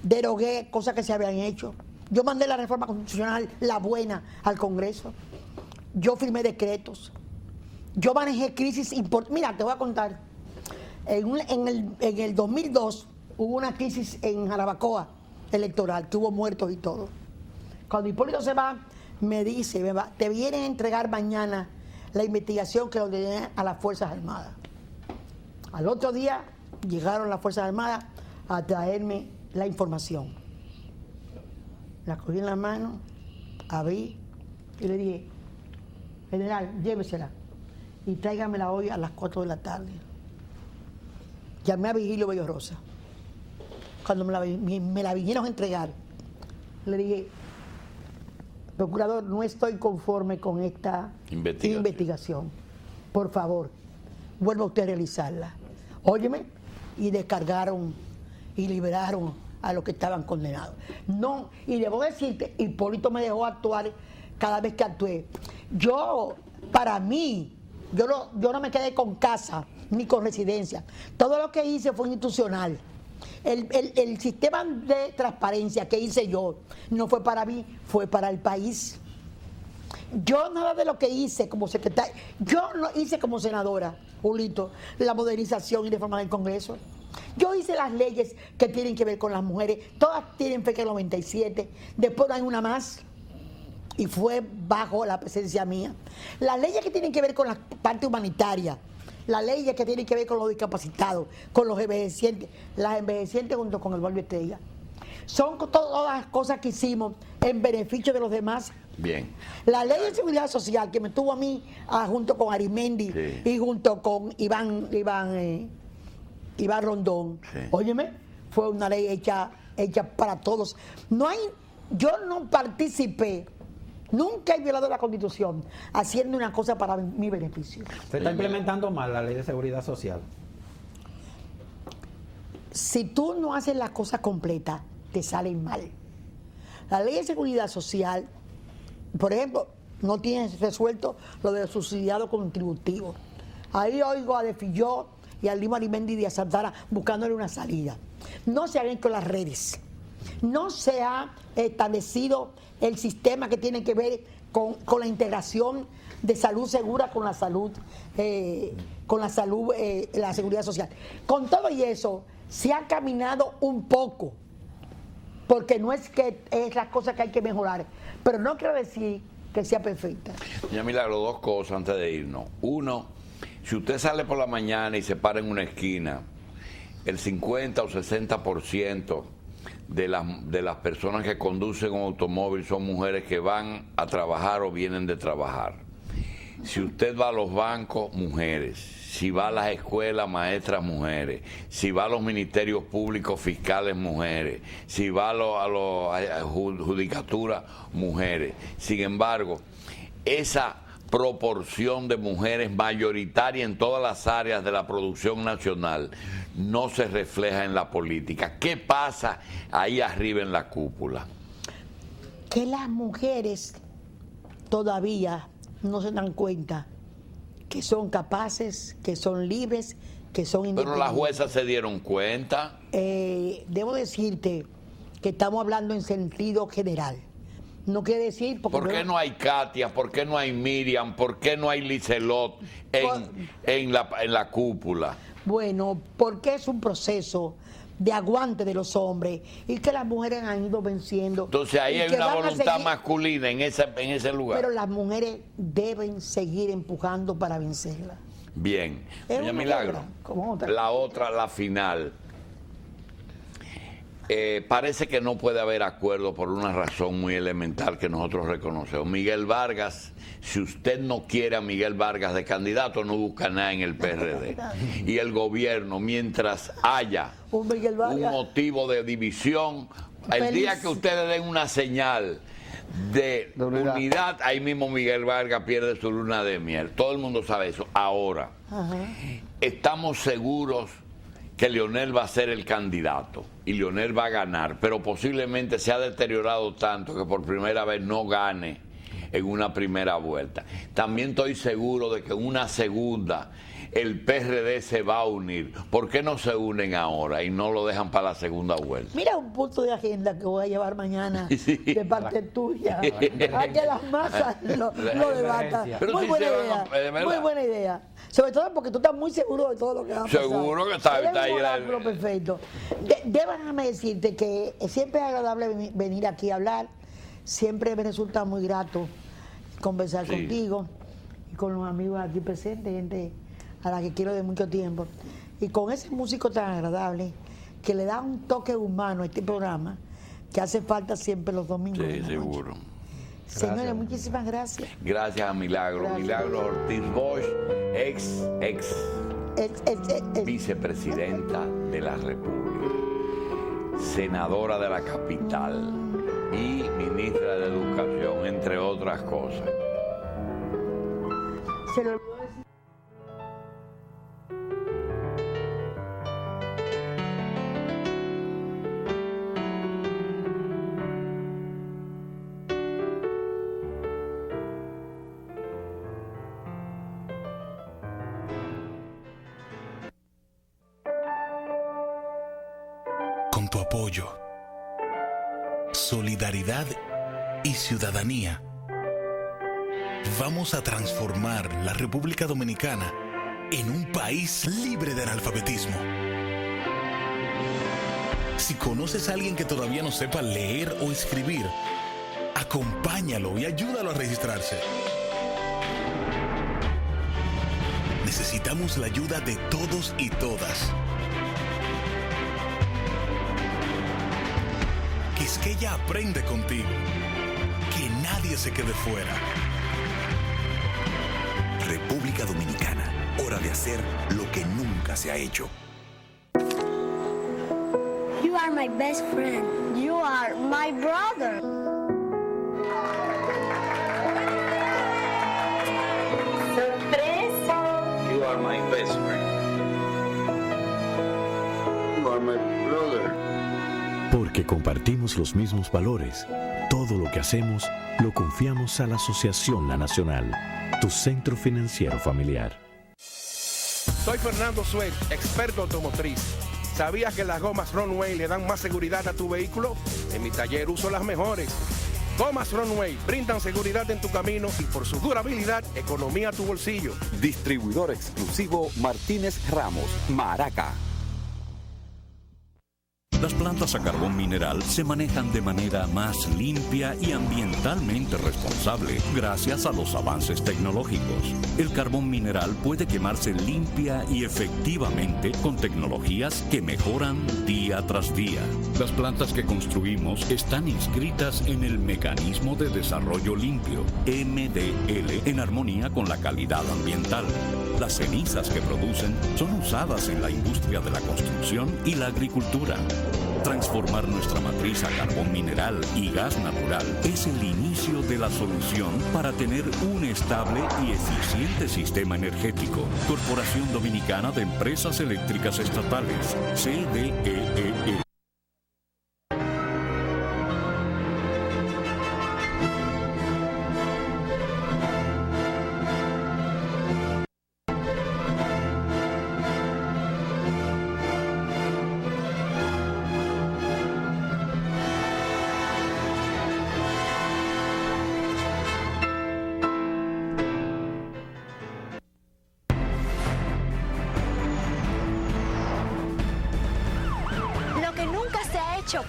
derogué cosas que se habían hecho. Yo mandé la reforma constitucional, la buena, al Congreso. Yo firmé decretos. Yo manejé crisis importantes. Mira, te voy a contar. En el 2002 hubo una crisis en Jarabacoa electoral, que hubo muertos y todo. Cuando Hipólito se va, me dice, te vienen a entregar mañana la investigación que lo ordené a las Fuerzas Armadas. Al otro día llegaron las Fuerzas Armadas a traerme la información. La cogí en la mano, abrí y le dije, general, llévesela y tráigamela hoy a las 4 de la tarde. Llamé a Vigilio Bello Rosa. Cuando me la vinieron a entregar, le dije, procurador, no estoy conforme con esta investigación. Por favor, vuelva usted a realizarla. Óyeme, y descargaron y liberaron a los que estaban condenados. No, y debo decirte, Hipólito me dejó actuar cada vez que actué. Para mí, yo no me quedé con casa ni con residencia. Todo lo que hice fue institucional. El sistema de transparencia que hice yo no fue para mí, fue para el país. Yo nada de lo que hice como secretaria, yo no hice como senadora, Julito, la modernización y reforma del Congreso. Yo hice las leyes que tienen que ver con las mujeres, todas tienen fecha 97, después no hay una más, y fue bajo la presencia mía. Las leyes que tienen que ver con la parte humanitaria, las leyes que tienen que ver con los discapacitados, con los envejecientes, las envejecientes junto con el Barrio Estrella. Son todas las cosas que hicimos en beneficio de los demás. Bien. La ley de seguridad social que me tuvo a mí junto con Arimendi y junto con Iván Rondón, óyeme, fue una ley hecha para todos. Yo no participé Nunca he violado la Constitución haciendo una cosa para mi beneficio. Se está implementando mal la ley de seguridad social. Si tú no haces las cosas completas, te salen mal. La ley de seguridad social, por ejemplo, no tiene resuelto lo del subsidiado contributivo. Ahí oigo a De Filló y a Lima Arimendi y a Santana buscándole una salida. No se han hecho las redes. No se ha establecido el sistema que tiene que ver con la integración de salud segura con la salud, la seguridad social. Con todo y eso, se ha caminado un poco, porque no es que es la cosa que hay que mejorar, pero no quiero decir que sea perfecta. Doña Milagro, dos cosas antes de irnos. Uno, si usted sale por la mañana y se para en una esquina, el 50 o 60% de las personas que conducen un automóvil son mujeres que van a trabajar o vienen de trabajar. Si usted va a los bancos, mujeres. Si va a las escuelas, maestras, mujeres. Si va a los ministerios públicos, fiscales, mujeres. Si va a la judicatura, mujeres. Sin embargo, esa proporción de mujeres mayoritaria en todas las áreas de la producción nacional no se refleja en la política. ¿Qué pasa ahí arriba en la cúpula? Que las mujeres todavía no se dan cuenta que son capaces, que son libres, que son independientes. Pero las juezas se dieron cuenta. Debo decirte que estamos hablando en sentido general. No quiere decir... ¿Por qué no hay Katia? ¿Por qué no hay Miriam? ¿Por qué no hay Licelot en la cúpula? Bueno, porque es un proceso de aguante de los hombres y que las mujeres han ido venciendo. Entonces ahí hay una voluntad masculina en ese lugar. Pero las mujeres deben seguir empujando para vencerla. Bien. Doña Milagro, la final. Parece que no puede haber acuerdo por una razón muy elemental que nosotros reconocemos. Miguel Vargas, si usted no quiere a Miguel Vargas de candidato, no busca nada en el PRD. Y el gobierno, mientras haya un motivo de división, el día que ustedes den una señal de unidad, ahí mismo Miguel Vargas pierde su luna de miel. Todo el mundo sabe eso. Ahora, estamos seguros que Leonel va a ser el candidato y Leonel va a ganar, pero posiblemente se ha deteriorado tanto que por primera vez no gane en una primera vuelta. También estoy seguro de que en una segunda el PRD se va a unir. ¿Por qué no se unen ahora y no lo dejan para la segunda vuelta? Mira un punto de agenda que voy a llevar mañana de parte tuya, a que las masas lo debatan. Muy buena idea, muy buena idea. Sobre todo porque tú estás muy seguro de todo lo que va a pasar. Seguro que está ahí. Perfecto. Déjame decirte que siempre es agradable venir aquí a hablar. Siempre me resulta muy grato conversar contigo y con los amigos aquí presentes, gente a la que quiero de mucho tiempo. Y con ese músico tan agradable que le da un toque humano a este programa que hace falta siempre los domingos. Sí, seguro. Señores, muchísimas gracias. Gracias a Milagro. Gracias. Milagro Ortiz Bosch, ex vicepresidenta de la República, senadora de la capital y ministra de Educación, entre otras cosas. Se lo olvidó decir. Con tu apoyo, solidaridad y ciudadanía, vamos a transformar la República Dominicana en un país libre de analfabetismo. Si conoces a alguien que todavía no sepa leer o escribir, acompáñalo y ayúdalo a registrarse. Necesitamos la ayuda de todos y todas. Quisqueya aprende contigo. Que nadie se quede fuera. República Dominicana. Hora de hacer lo que nunca se ha hecho. You are my best friend. You are my brother. compartimos los mismos valores, todo lo que hacemos lo confiamos a la Asociación La Nacional, tu centro financiero familiar. Soy Fernando Suet, experto automotriz. ¿Sabías que las gomas Runway le dan más seguridad a tu vehículo? En mi taller uso las mejores. Gomas Runway brindan seguridad en tu camino y por su durabilidad, economía a tu bolsillo. Distribuidor exclusivo Martínez Ramos, Maraca. Las plantas a carbón mineral se manejan de manera más limpia y ambientalmente responsable gracias a los avances tecnológicos. El carbón mineral puede quemarse limpia y efectivamente con tecnologías que mejoran día tras día. Las plantas que construimos están inscritas en el Mecanismo de Desarrollo Limpio, MDL, en armonía con la calidad ambiental. Las cenizas que producen son usadas en la industria de la construcción y la agricultura. Transformar nuestra matriz a carbón mineral y gas natural es el inicio de la solución para tener un estable y eficiente sistema energético. Corporación Dominicana de Empresas Eléctricas Estatales, CDEE.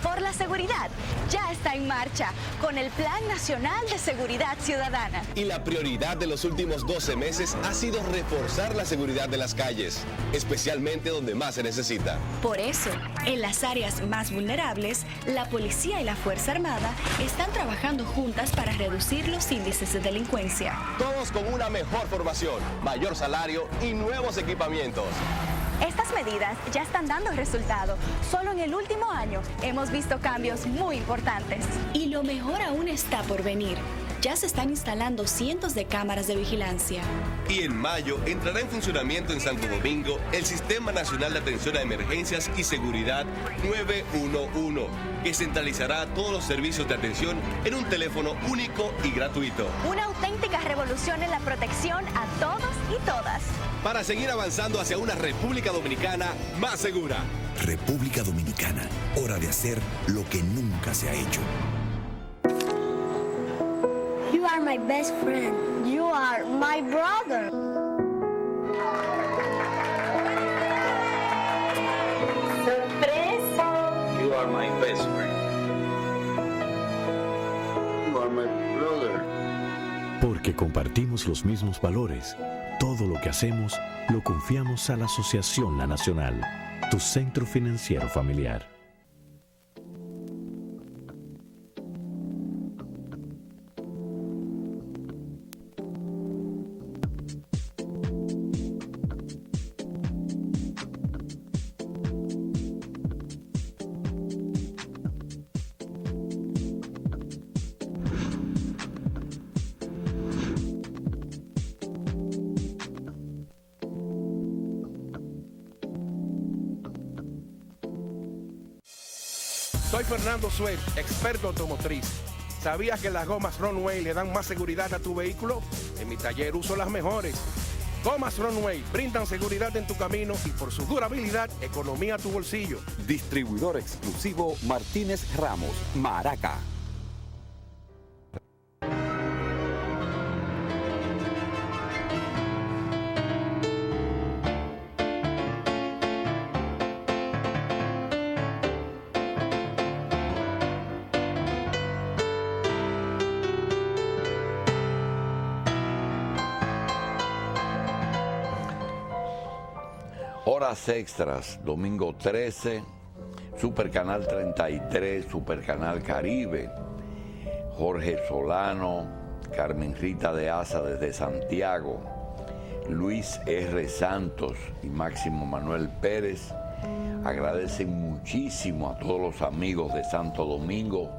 Por la seguridad ya está en marcha con el Plan Nacional de Seguridad Ciudadana. Y la prioridad de los últimos 12 meses ha sido reforzar la seguridad de las calles, especialmente donde más se necesita. Por eso, en las áreas más vulnerables, la policía y la Fuerza Armada están trabajando juntas para reducir los índices de delincuencia. Todos con una mejor formación, mayor salario y nuevos equipamientos. Estas medidas ya están dando resultado. Solo en el último año hemos visto cambios muy importantes. Y lo mejor aún está por venir. Ya se están instalando cientos de cámaras de vigilancia. Y en mayo entrará en funcionamiento en Santo Domingo el Sistema Nacional de Atención a Emergencias y Seguridad 911, que centralizará todos los servicios de atención en un teléfono único y gratuito. Una auténtica revolución en la protección a todos y todas. Para seguir avanzando hacia una República Dominicana más segura. República Dominicana, hora de hacer lo que nunca se ha hecho. You are my best friend. You are my brother. Sorpresa. You are my best friend. You are my brother. Porque compartimos los mismos valores, todo lo que hacemos lo confiamos a la Asociación La Nacional, tu centro financiero familiar. Soy Fernando Suet, experto automotriz. ¿Sabías que las gomas Runway le dan más seguridad a tu vehículo? En mi taller uso las mejores. Gomas Runway brindan seguridad en tu camino y por su durabilidad, economía a tu bolsillo. Distribuidor exclusivo Martínez Ramos, Maraca. Horas extras, domingo 13, Super Canal 33, Super Canal Caribe, Jorge Solano, Carmen Rita de Asa desde Santiago, Luis R. Santos y Máximo Manuel Pérez agradecen muchísimo a todos los amigos de Santo Domingo,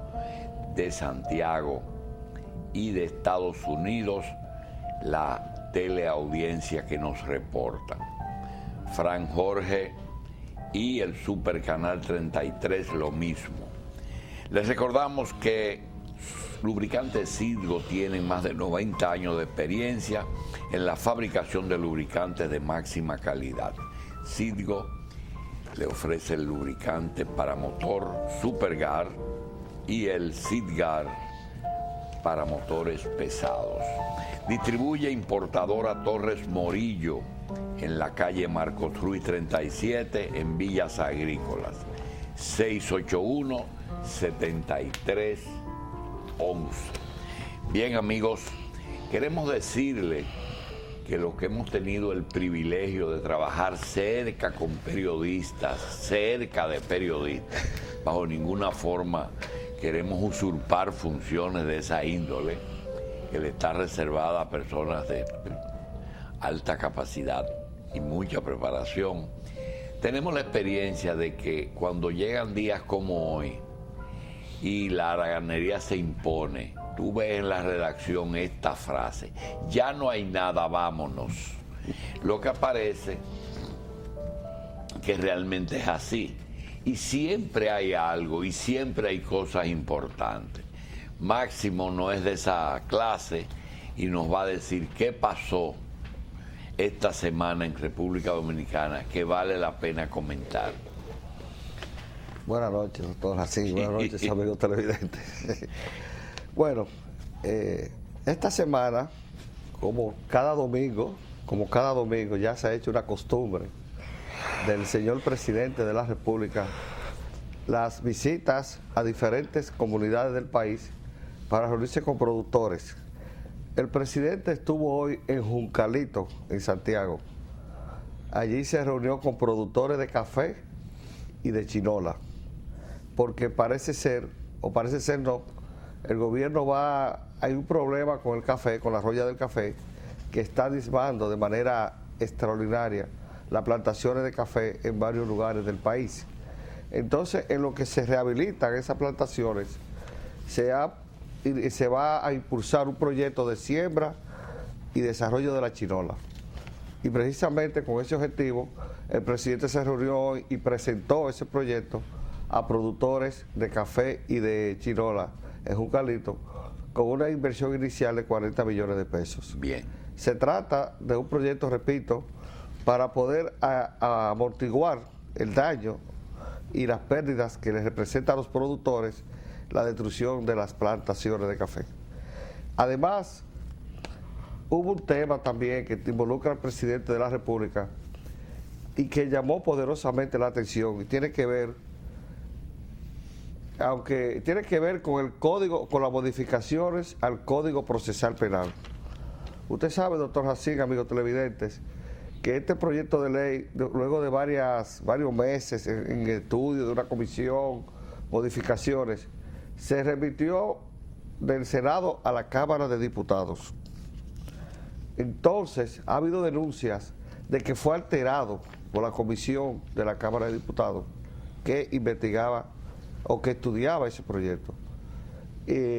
de Santiago y de Estados Unidos la teleaudiencia que nos reportan. Fran Jorge y el Super Canal 33 lo mismo. Les recordamos que Lubricantes Sidgo tienen más de 90 años de experiencia en la fabricación de lubricantes de máxima calidad. Sidgo le ofrece el lubricante para motor Supergar y el Sidgar para motores pesados. Distribuye importadora Torres Morillo en la calle Marcos Ruiz 37 en Villas Agrícolas. 681-7311. Bien, amigos, queremos decirle que los que hemos tenido el privilegio de trabajar cerca con periodistas, cerca de periodistas, bajo ninguna forma queremos usurpar funciones de esa índole que le está reservada a personas de alta capacidad y mucha preparación. Tenemos la experiencia de que cuando llegan días como hoy y la haraganería se impone, tú ves en la redacción esta frase: ya no hay nada, vámonos. Lo que aparece que realmente es así. Y siempre hay algo y siempre hay cosas importantes. Máximo no es de esa clase y nos va a decir qué pasó esta semana en República Dominicana que vale la pena comentar. Buenas noches, doctor Jacín. Buenas noches, amigos televidentes. Bueno, esta semana, como cada domingo, ya se ha hecho una costumbre del señor presidente de la República, las visitas a diferentes comunidades del país para reunirse con productores. El presidente estuvo hoy en Juncalito, en Santiago. Allí se reunió con productores de café y de chinola, porque parece ser no, el gobierno hay un problema con el café, con la roya del café, que está diezmando de manera extraordinaria las plantaciones de café en varios lugares del país. Entonces, en lo que se rehabilitan esas plantaciones, se va a impulsar un proyecto de siembra y desarrollo de la chinola. Y precisamente con ese objetivo, el presidente se reunió hoy y presentó ese proyecto a productores de café y de chinola en Juncalito, con una inversión inicial de 40 millones de pesos. Bien. Se trata de un proyecto, repito, para poder amortiguar el daño y las pérdidas que les representa a los productores la destrucción de las plantaciones de café. Además, hubo un tema también que involucra al presidente de la República y que llamó poderosamente la atención y tiene que ver con el código, con las modificaciones al Código Procesal Penal. Usted sabe, doctor Jacín, amigos televidentes, que este proyecto de ley, luego de varios meses en estudio de una comisión, modificaciones, se remitió del Senado a la Cámara de Diputados. Entonces, ha habido denuncias de que fue alterado por la comisión de la Cámara de Diputados que investigaba o que estudiaba ese proyecto.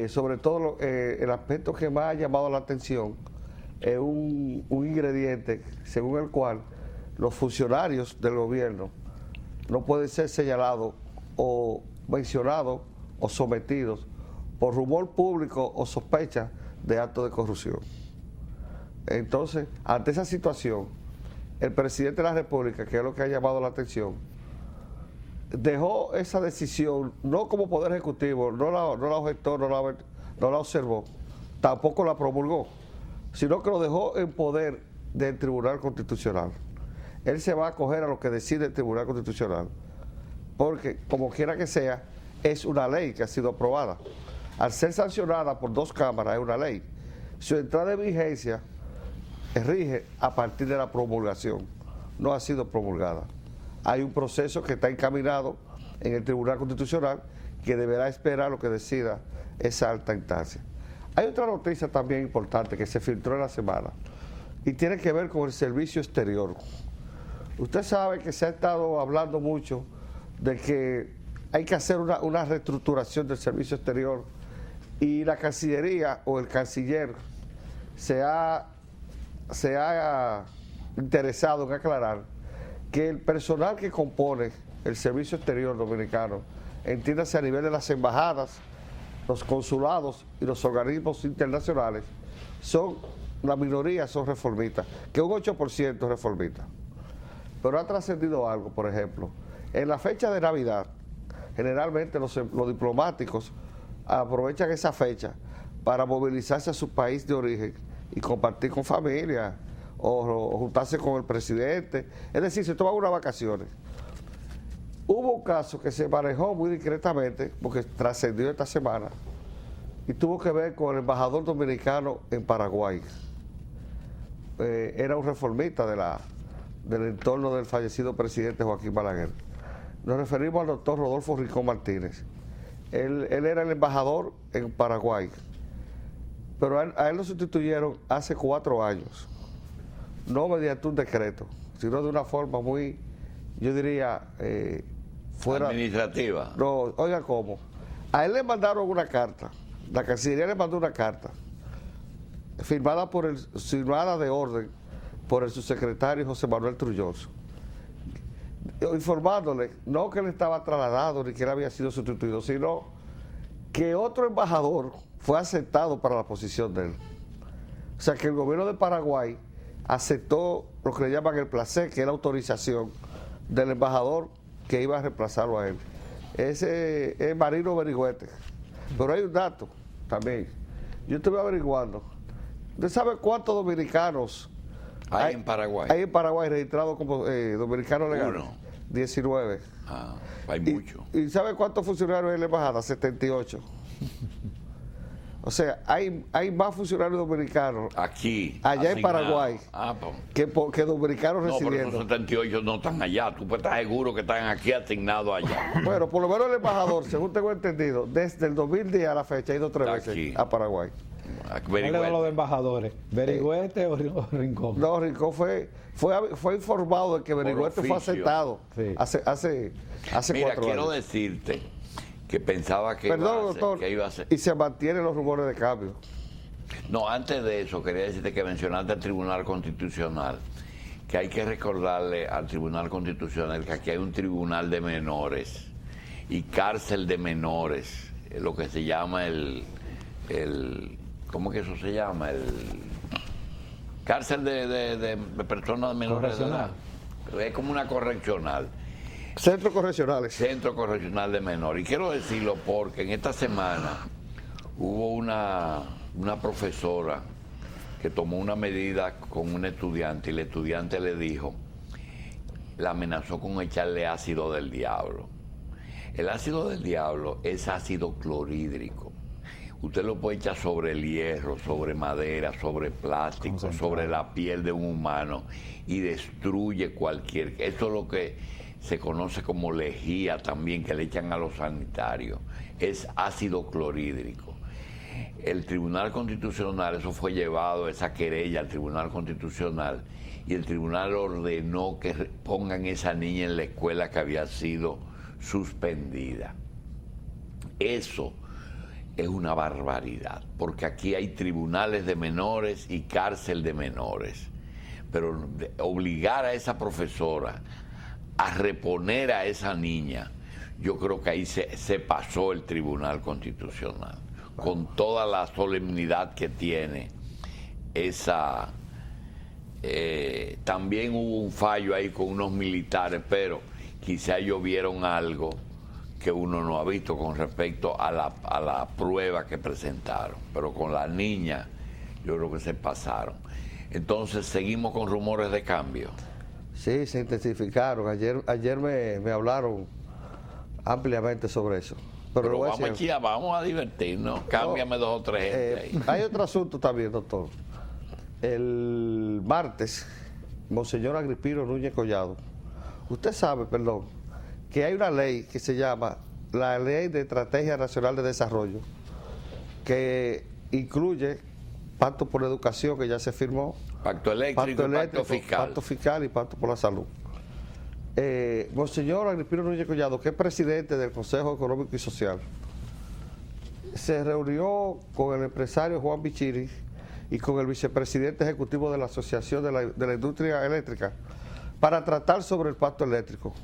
Sobre todo el aspecto que más ha llamado la atención es un ingrediente según el cual los funcionarios del gobierno no pueden ser señalados o mencionados o sometidos por rumor público o sospecha de actos de corrupción. Entonces, ante esa situación, el presidente de la República, que es lo que ha llamado la atención, dejó esa decisión, no como Poder Ejecutivo, no la objetó, no la observó, tampoco la promulgó, sino que lo dejó en poder del Tribunal Constitucional. Él se va a acoger a lo que decide el Tribunal Constitucional, porque, como quiera que sea, es una ley que ha sido aprobada. Al ser sancionada por dos cámaras, es una ley. Su entrada en vigencia rige a partir de la promulgación. No ha sido promulgada. Hay un proceso que está encaminado en el Tribunal Constitucional que deberá esperar lo que decida esa alta instancia. Hay otra noticia también importante que se filtró en la semana y tiene que ver con el servicio exterior. Usted sabe que se ha estado hablando mucho de que hay que hacer una reestructuración del servicio exterior y la Cancillería o el canciller se ha interesado en aclarar que el personal que compone el servicio exterior dominicano entiéndase a nivel de las embajadas, los consulados y los organismos internacionales, la minoría son reformistas, que un 8% es reformista. Pero ha trascendido algo, por ejemplo, en la fecha de Navidad, generalmente los diplomáticos aprovechan esa fecha para movilizarse a su país de origen y compartir con familia o juntarse con el presidente, es decir, se toman unas vacaciones. Hubo un caso que se manejó muy discretamente, porque trascendió esta semana, y tuvo que ver con el embajador dominicano en Paraguay. Era un reformista del entorno del fallecido presidente Joaquín Balaguer. Nos referimos al doctor Rodolfo Rincón Martínez. Él era el embajador en Paraguay, pero a él lo sustituyeron hace 4 años, no mediante un decreto, sino de una forma muy, yo diría, fuera administrativa. No, oiga cómo. A él le mandaron una carta, la Cancillería le mandó una carta, firmada de orden por el subsecretario José Manuel Trulloso, informándole, no que él estaba trasladado ni que él había sido sustituido, sino que otro embajador fue aceptado para la posición de él. O sea que el gobierno de Paraguay aceptó lo que le llaman el placer, que es la autorización del embajador que iba a reemplazarlo a él. Ese es Marino Berigüete. Pero hay un dato también. Yo estuve averiguando. ¿Usted sabe cuántos dominicanos hay en Paraguay? Hay en Paraguay registrados como dominicanos legales. 19. Hay mucho. ¿Y sabe cuántos funcionarios hay en la embajada? 78. O sea, hay más funcionarios dominicanos aquí, allá en Paraguay, pues. que dominicanos residiendo. No, pero esos 78 no están allá. Tú puedes estar seguro que están aquí asignados allá. Bueno, por lo menos el embajador, según tengo entendido, desde el 2010 a la fecha ha ido 3 veces a Paraguay. ¿Cuál era los embajadores? ¿Berigüete o Rincón? No, Rincón fue informado de que Berigüete fue aceptado hace 4 Mira, años. quiero decirte que pensaba que, doctor, que iba a ser. Y se mantienen los rumores de cambio. No, antes de eso, quería decirte que mencionaste al Tribunal Constitucional, que hay que recordarle al Tribunal Constitucional que aquí hay un tribunal de menores y cárcel de menores, lo que se llama el ¿cómo que eso se llama? El cárcel de personas menores de edad. Es como una correccional. Centros correccionales. Centro correccional de menores. Y quiero decirlo porque en esta semana hubo una profesora que tomó una medida con un estudiante y el estudiante le dijo, la amenazó con echarle ácido del diablo. El ácido del diablo es ácido clorhídrico. Usted lo puede echar sobre el hierro, sobre madera, sobre plástico, sobre la piel de un humano y destruye cualquier... Eso es lo que se conoce como lejía también, que le echan a los sanitarios. Es ácido clorhídrico. El Tribunal Constitucional, eso fue llevado, esa querella al Tribunal Constitucional, y el tribunal ordenó que pongan esa niña en la escuela que había sido suspendida. Eso es una barbaridad, porque aquí hay tribunales de menores y cárcel de menores. Pero obligar a esa profesora a reponer a esa niña, yo creo que ahí se pasó el Tribunal Constitucional, con toda la solemnidad que tiene esa... también hubo un fallo ahí con unos militares, pero quizá ellos vieron algo que uno no ha visto con respecto a la prueba que presentaron, pero con la niña yo creo que se pasaron. Entonces seguimos con rumores de cambio. Sí, se intensificaron. Ayer me hablaron ampliamente sobre eso. Pero vamos a divertirnos. Cámbiame 2 o 3 gente ahí. Hay otro asunto también, doctor. El martes, Monseñor Agripino Núñez Collado, usted sabe, que hay una ley que se llama la Ley de Estrategia Nacional de Desarrollo, que incluye Pacto por la Educación, que ya se firmó, Pacto eléctrico, pacto fiscal. Pacto fiscal y Pacto por la Salud. Monseñor Agripino Núñez Collado, que es presidente del Consejo Económico y Social, se reunió con el empresario Juan Bichiri y con el vicepresidente ejecutivo de la Asociación de la Industria Eléctrica para tratar sobre el pacto eléctrico.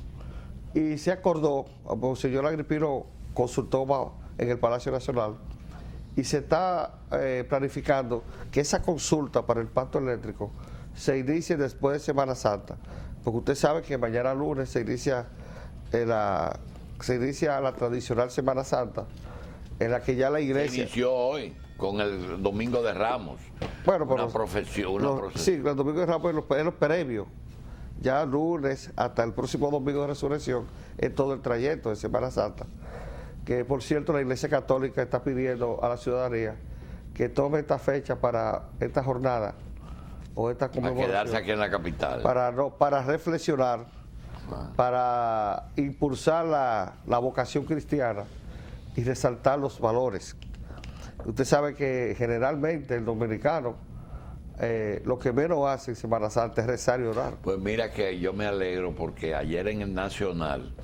Y se acordó, Monseñor Agripino consultó en el Palacio Nacional, y se está planificando que esa consulta para el pacto eléctrico se inicie después de Semana Santa, porque usted sabe que mañana lunes se inicia la tradicional Semana Santa, en la que ya la iglesia... Se inició hoy con el Domingo de Ramos. Bueno, una procesión. Sí, el Domingo de Ramos es los previos. Ya lunes hasta el próximo Domingo de Resurrección es todo el trayecto de Semana Santa. Que por cierto la Iglesia Católica está pidiendo a la ciudadanía que tome esta fecha para esta jornada o esta conmemoración. Para quedarse aquí en la capital. Para reflexionar, para impulsar la vocación cristiana y resaltar los valores. Usted sabe que generalmente el dominicano lo que menos hace en Semana Santa es rezar y orar. Pues mira que yo me alegro porque ayer en el Nacional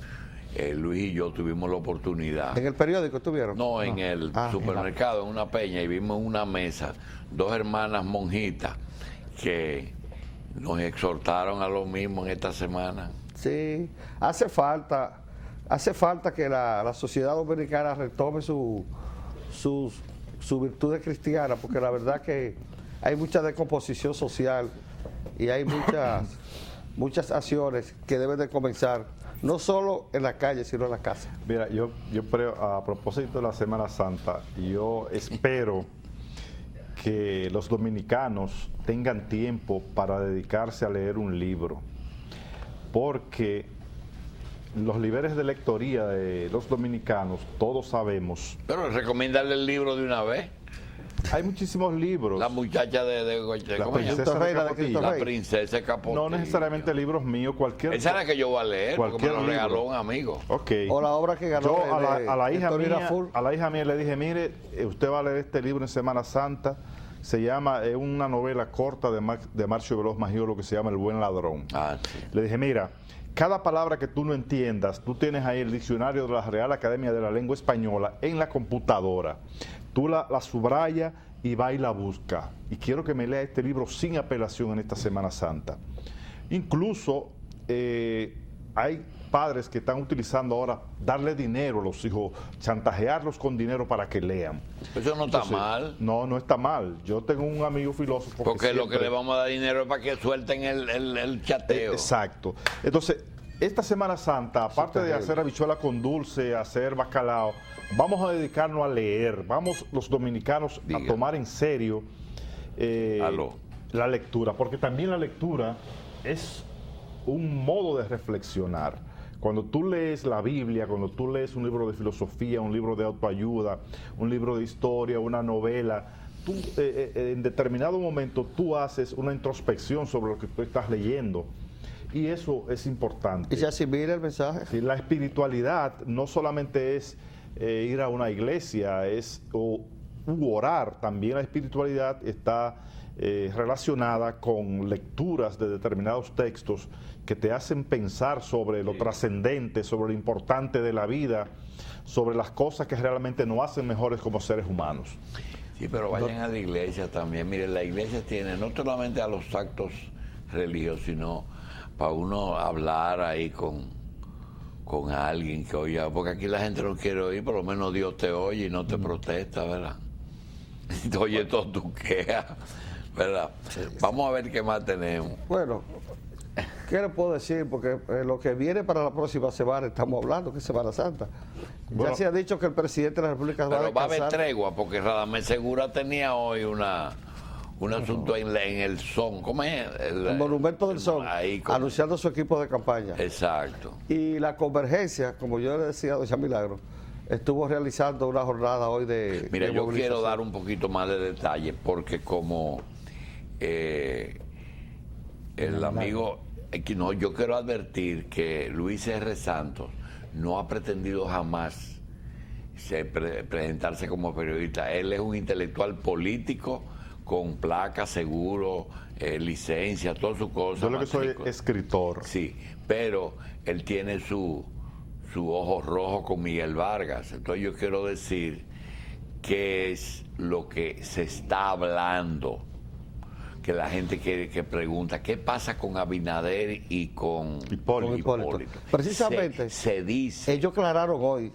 Luis y yo tuvimos la oportunidad. ¿En el periódico estuvieron? No, en el supermercado, en una peña, y vimos en una mesa 2 hermanas monjitas que nos exhortaron a lo mismo en esta semana. Sí, hace falta que la sociedad dominicana retome su virtud cristiana, porque la verdad que hay mucha descomposición social y hay muchas acciones que deben de comenzar, no solo en la calle, sino en la casa. Mira, yo creo, a propósito de la Semana Santa, yo espero que los dominicanos tengan tiempo para dedicarse a leer un libro, porque los niveles de lectoría de los dominicanos, todos sabemos. Pero recomiéndale el libro de una vez. Hay muchísimos libros. La muchacha La princesa Capotillo. No necesariamente libros míos, cualquier. Esa es la que yo voy a leer, porque me lo regaló un amigo. Okay. O la obra que ganó. Yo a la hija mía le dije, mire, usted va a leer este libro en Semana Santa. Se llama, es una novela corta de Marcio Veloz Magiolo que se llama El Buen Ladrón. Sí. Le dije, mira, cada palabra que tú no entiendas, tú tienes ahí el diccionario de la Real Academia de la Lengua Española en la computadora. Tú la subraya y va y la busca. Y quiero que me lea este libro sin apelación en esta Semana Santa. Incluso hay padres que están utilizando ahora darle dinero a los hijos, chantajearlos con dinero para que lean. Eso no está mal. No está mal. Yo tengo un amigo filósofo. Porque lo que le vamos a dar dinero es para que suelten el chateo. Exacto. Entonces, esta Semana Santa, aparte de hacer habichuela con dulce, hacer bacalao, vamos a dedicarnos a leer. Vamos los dominicanos a tomar en serio la lectura, porque también la lectura es un modo de reflexionar. Cuando tú lees la Biblia, cuando tú lees un libro de filosofía, un libro de autoayuda, un libro de historia, una novela, tú, en determinado momento tú haces una introspección sobre lo que tú estás leyendo. Y eso es importante. ¿Y se asimila el mensaje? Sí, la espiritualidad no solamente es ir a una iglesia, u orar. También la espiritualidad está relacionada con lecturas de determinados textos que te hacen pensar sobre lo trascendente, sobre lo importante de la vida, sobre las cosas que realmente nos hacen mejores como seres humanos. Sí, pero vayan a la iglesia también. Miren, la iglesia tiene no solamente a los actos religiosos, sino para uno hablar ahí con alguien que oiga, porque aquí la gente no quiere oír, por lo menos Dios te oye y no te protesta, ¿verdad? Te oye todo tu queja, ¿verdad? Vamos a ver qué más tenemos. Bueno, ¿qué le puedo decir? Porque lo que viene para la próxima semana, estamos hablando que es Semana Santa. Ya se ha dicho que el presidente de la República va a descansar. Pero va a haber tregua, porque Radamés Segura tenía hoy un asunto en el Son. ¿Cómo es? El Monumento del Son, anunciando su equipo de campaña. Exacto. Y la Convergencia, como yo le decía a doña Milagro, estuvo realizando una jornada hoy de Mira, yo quiero dar un poquito más de detalle, porque como el amigo, no, yo quiero advertir que Luis R. Santos no ha pretendido jamás presentarse como periodista. Él es un intelectual político con placa, seguro, licencia, todas sus cosas. Yo lo que soy escritor. Sí, pero él tiene su ojo rojo con Miguel Vargas. Entonces yo quiero decir qué es lo que se está hablando, que la gente que pregunta, ¿qué pasa con Abinader y con Hipólito? Precisamente, se dice. Ellos aclararon hoy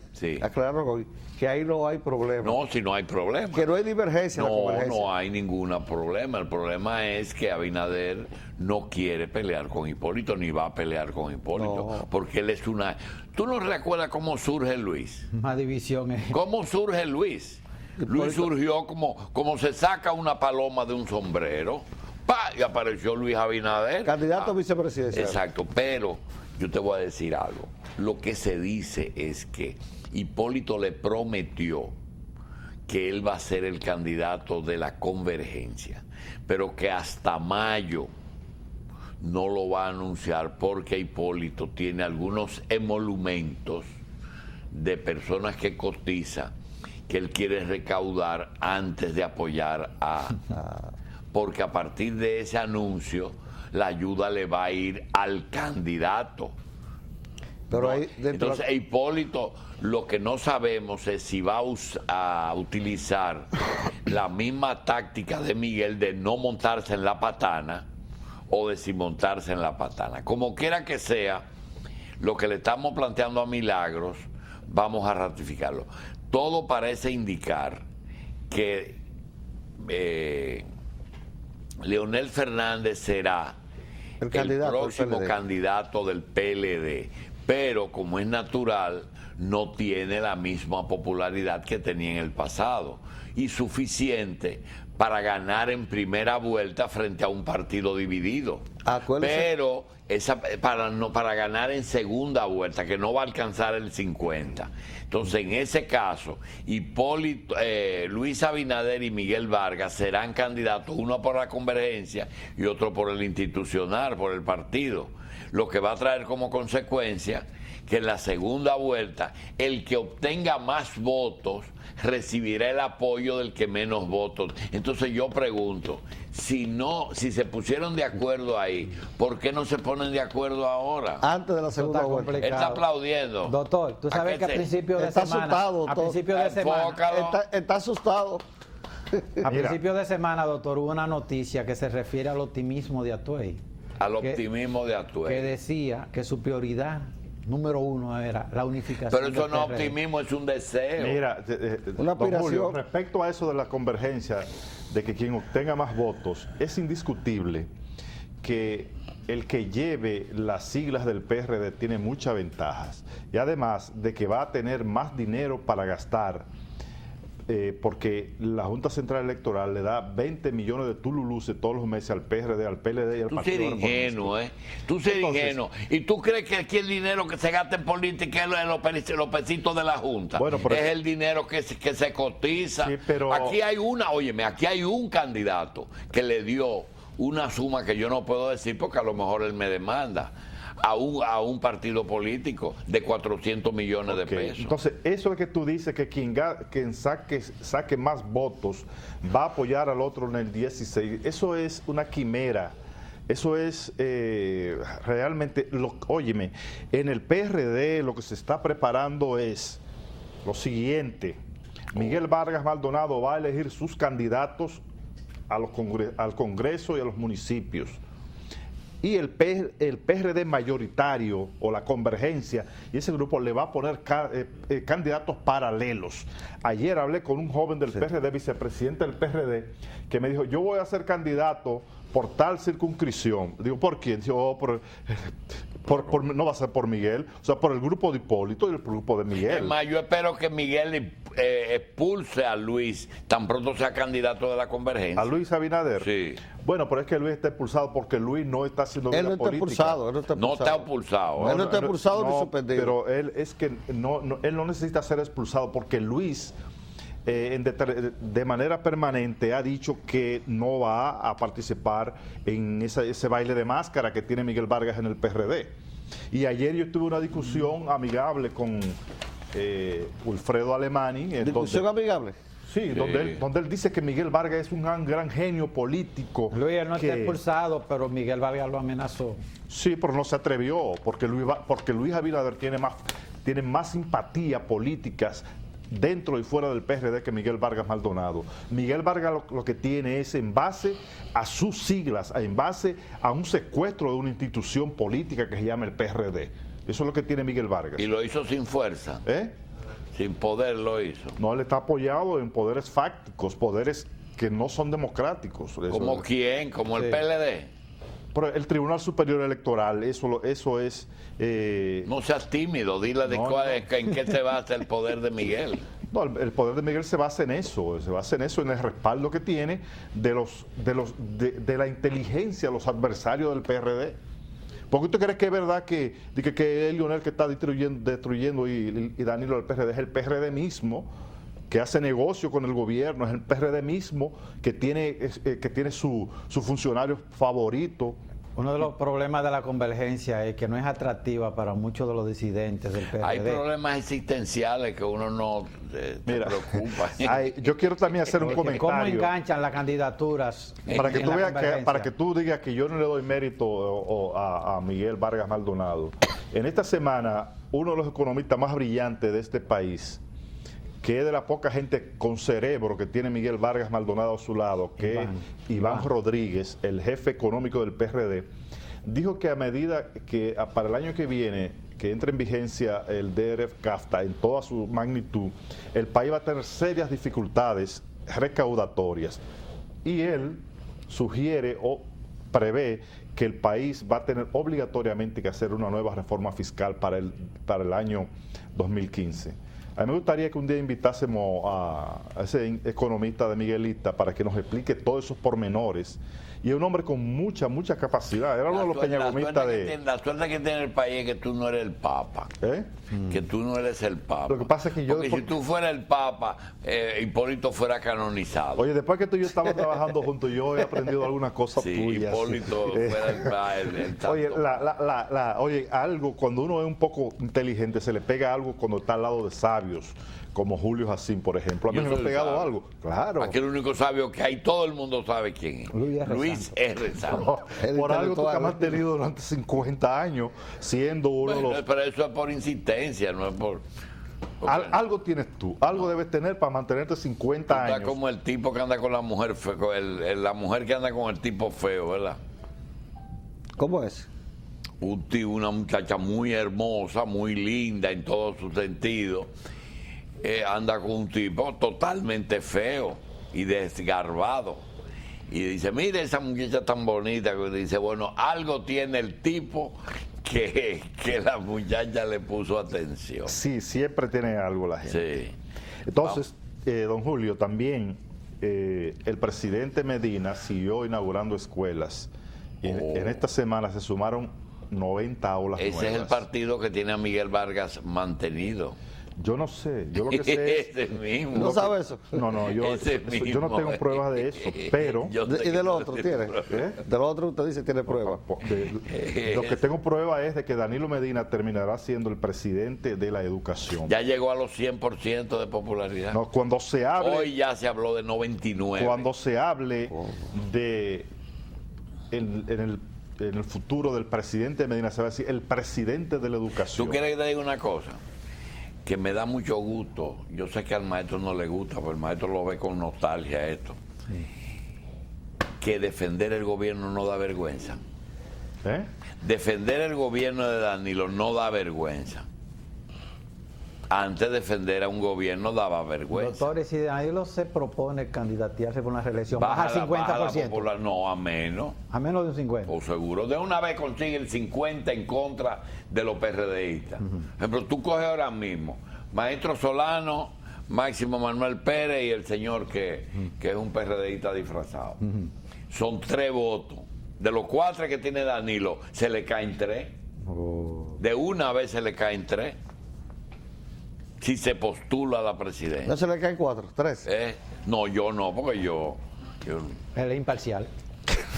que ahí no hay problema. No, si no hay problema. Que no hay divergencia. No hay ningún problema. El problema es que Abinader no quiere pelear con Hipólito, ni va a pelear con Hipólito, porque él es una... ¿Tú no recuerdas cómo surge Luis? Más divisiones. ¿Cómo surge Luis? Luis surgió como se saca una paloma de un sombrero, ¡pa! Y apareció Luis Abinader. Candidato a vicepresidencial. Exacto, pero yo te voy a decir algo. Lo que se dice es que Hipólito le prometió que él va a ser el candidato de la convergencia, pero que hasta mayo no lo va a anunciar porque Hipólito tiene algunos emolumentos de personas que cotizan que él quiere recaudar antes de apoyar porque a partir de ese anuncio la ayuda le va a ir al candidato. Pero ¿no? Entonces Hipólito, lo que no sabemos es si va a utilizar la misma táctica de Miguel de no montarse en la patana o de si montarse en la patana. Como quiera que sea, lo que le estamos planteando a Milagros, vamos a ratificarlo. Todo parece indicar que Leonel Fernández será el próximo candidato del PLD, pero como es natural, no tiene la misma popularidad que tenía en el pasado y suficiente para ganar en primera vuelta frente a un partido dividido. Pero para ganar en segunda vuelta, que no va a alcanzar el 50. Entonces, en ese caso, Luis Abinader y Miguel Vargas serán candidatos, uno por la convergencia y otro por el institucional, por el partido. Lo que va a traer como consecuencia que en la segunda vuelta el que obtenga más votos recibirá el apoyo del que menos votos. Entonces yo pregunto, si se pusieron de acuerdo ahí, ¿por qué no se ponen de acuerdo ahora? Antes de la segunda vuelta. Él está aplaudiendo. Doctor, tú sabes que a principios de semana... Está asustado. A principios de semana, doctor, hubo una noticia que se refiere al optimismo de Atuey. Al optimismo de Atuey. Que decía que su prioridad número uno era la unificación. Pero eso no es optimismo, es un deseo. Mira, una aspiración. Julio, respecto a eso de la convergencia, de que quien obtenga más votos, es indiscutible que el que lleve las siglas del PRD tiene muchas ventajas. Y además de que va a tener más dinero para gastar, porque la Junta Central Electoral le da 20 millones de tululuces todos los meses al PRD, al PLD y al Partido Reformista. Tú eres ingenuo, Tú eres ingenuo. ¿Y tú crees que aquí el dinero que se gasta en política es los pesitos de la Junta? Bueno, es el dinero que se cotiza. Sí, pero... Aquí hay aquí hay un candidato que le dio una suma que yo no puedo decir porque a lo mejor él me demanda. A un partido político de 400 millones de pesos. Entonces, eso es que tú dices que quien saque más votos va a apoyar al otro en el 16. Eso es una quimera. Eso es realmente, óyeme, en el PRD lo que se está preparando es lo siguiente. Miguel Vargas Maldonado va a elegir sus candidatos al Congreso y a los municipios. Y el PRD mayoritario o la convergencia y ese grupo le va a poner candidatos paralelos. Ayer hablé con un joven del PRD, vicepresidente del PRD, que me dijo, yo voy a ser candidato por tal circunscripción. Digo, ¿por quién? Digo, no va a ser por Miguel, o sea, por el grupo de Hipólito y el grupo de Miguel. Es más, yo espero que Miguel expulse a Luis tan pronto sea candidato de la convergencia. ¿A Luis Abinader? Sí. Bueno, pero es que Luis está expulsado porque Luis no está haciendo vida política. Él no está expulsado. Él no está expulsado ni suspendido. Pero él es que él no necesita ser expulsado porque Luis de manera permanente ha dicho que no va a participar en ese baile de máscara que tiene Miguel Vargas en el PRD. Y ayer yo tuve una discusión amigable con Wilfredo Alemani. ¿Discusión amigable? Sí, donde él dice que Miguel Vargas es un gran genio político. Luis no está expulsado, pero Miguel Vargas lo amenazó. Sí, pero no se atrevió, porque Luis Abinader tiene más simpatía políticas dentro y fuera del PRD que Miguel Vargas Maldonado. Miguel Vargas lo que tiene es en base a sus siglas, en base a un secuestro de una institución política que se llama el PRD. Eso es lo que tiene Miguel Vargas. Y lo hizo sin fuerza. Sin poder lo hizo. No, él está apoyado en poderes fácticos, poderes que no son democráticos. ¿Como quién? ¿Como el PLD? Pero el Tribunal Superior Electoral, eso es... No seas tímido, dile en qué se basa el poder de Miguel. No, el poder de Miguel se basa en eso, en el respaldo que tiene de la inteligencia de los adversarios del PRD. ¿Por qué tú crees que es verdad que es Lionel que está destruyendo y Danilo del PRD? Es el PRD mismo que hace negocio con el gobierno, es el PRD mismo que tiene su funcionario favorito. Uno de los problemas de la convergencia es que no es atractiva para muchos de los disidentes del PRD. Hay problemas existenciales que uno no se preocupa. Yo quiero también hacer un comentario. ¿Cómo enganchan las candidaturas? Para que tú digas que yo no le doy mérito a Miguel Vargas Maldonado. En esta semana, uno de los economistas más brillantes de este país, que es de la poca gente con cerebro que tiene Miguel Vargas Maldonado a su lado, que es Iván Rodríguez, el jefe económico del PRD, dijo que a medida que para el año que viene, que entre en vigencia el DRF-CAFTA en toda su magnitud, el país va a tener serias dificultades recaudatorias. Y él sugiere o prevé que el país va a tener obligatoriamente que hacer una nueva reforma fiscal para el año 2015. A mí me gustaría que un día invitásemos a ese economista de Miguelita para que nos explique todos esos pormenores. Y es un hombre con mucha capacidad. Era uno de los peñagomistas de... La suerte que tiene el país es que tú no eres el Papa. Que tú no eres el Papa. Lo que pasa es que yo... Porque si tú fueras el Papa, Hipólito fuera canonizado. Oye, después que tú y yo estamos trabajando juntos, yo he aprendido algunas cosas tuyas. Hipólito fuera el santo. Oye, oye, algo, cuando uno es un poco inteligente, se le pega algo cuando está al lado de sabios, como Julio Jacín, por ejemplo. A mí me ha pegado algo. Claro. Aquí el único sabio que hay, todo el mundo sabe quién es. Luis R. Santos. Por algo tú que me has tenido durante 50 años, siendo uno de los... Pero eso es por insistencia, no es por... Algo tienes tú, algo debes tener para mantenerte 50 años. Está como el tipo que anda con la mujer feo, la mujer que anda con el tipo feo, ¿verdad? ¿Cómo es? Una muchacha muy hermosa, muy linda en todo su sentido. Anda con un tipo totalmente feo y desgarbado. Y dice, mire esa muchacha tan bonita. Que dice, bueno, algo tiene el tipo que la muchacha le puso atención. Sí, siempre tiene algo la gente. Sí. Entonces, don Julio, también el presidente Medina siguió inaugurando escuelas. En esta semana se sumaron 90 aulas nuevas. Ese es el partido que tiene a Miguel Vargas mantenido. Yo no sé, yo lo que sé es... Ese mismo. ¿No sabe eso? No, yo no tengo pruebas de eso, pero... ¿Y del otro tiene? Del otro usted dice tiene pruebas. Lo que tengo prueba es de que Danilo Medina terminará siendo el presidente de la educación. Ya llegó a los 100% de popularidad. No, cuando se hable... Hoy ya se habló de 99. Cuando se hable de... En el futuro del presidente de Medina, se va a decir el presidente de la educación. ¿Tú quieres que te diga una cosa? Que me da mucho gusto. Yo sé que al maestro no le gusta, pero el maestro lo ve con nostalgia esto. Sí. Que defender el gobierno no da vergüenza. Defender el gobierno de Danilo no da vergüenza. Antes defender a un gobierno daba vergüenza. Doctores, si Danilo se propone candidatearse por una reelección, baja al 50%. Baja la popular, no, a menos. A menos de un 50%. Por seguro. De una vez consigue el 50% en contra de los PRDistas. Por ejemplo, tú coges ahora mismo Maestro Solano, Máximo Manuel Pérez y el señor que es un PRDista disfrazado. Son 3 votos. De los 4 que tiene Danilo, se le caen 3. De una vez se le caen 3. Si se postula a la presidencia. ¿No se le caen 4, 3? No, yo no, porque yo él es imparcial.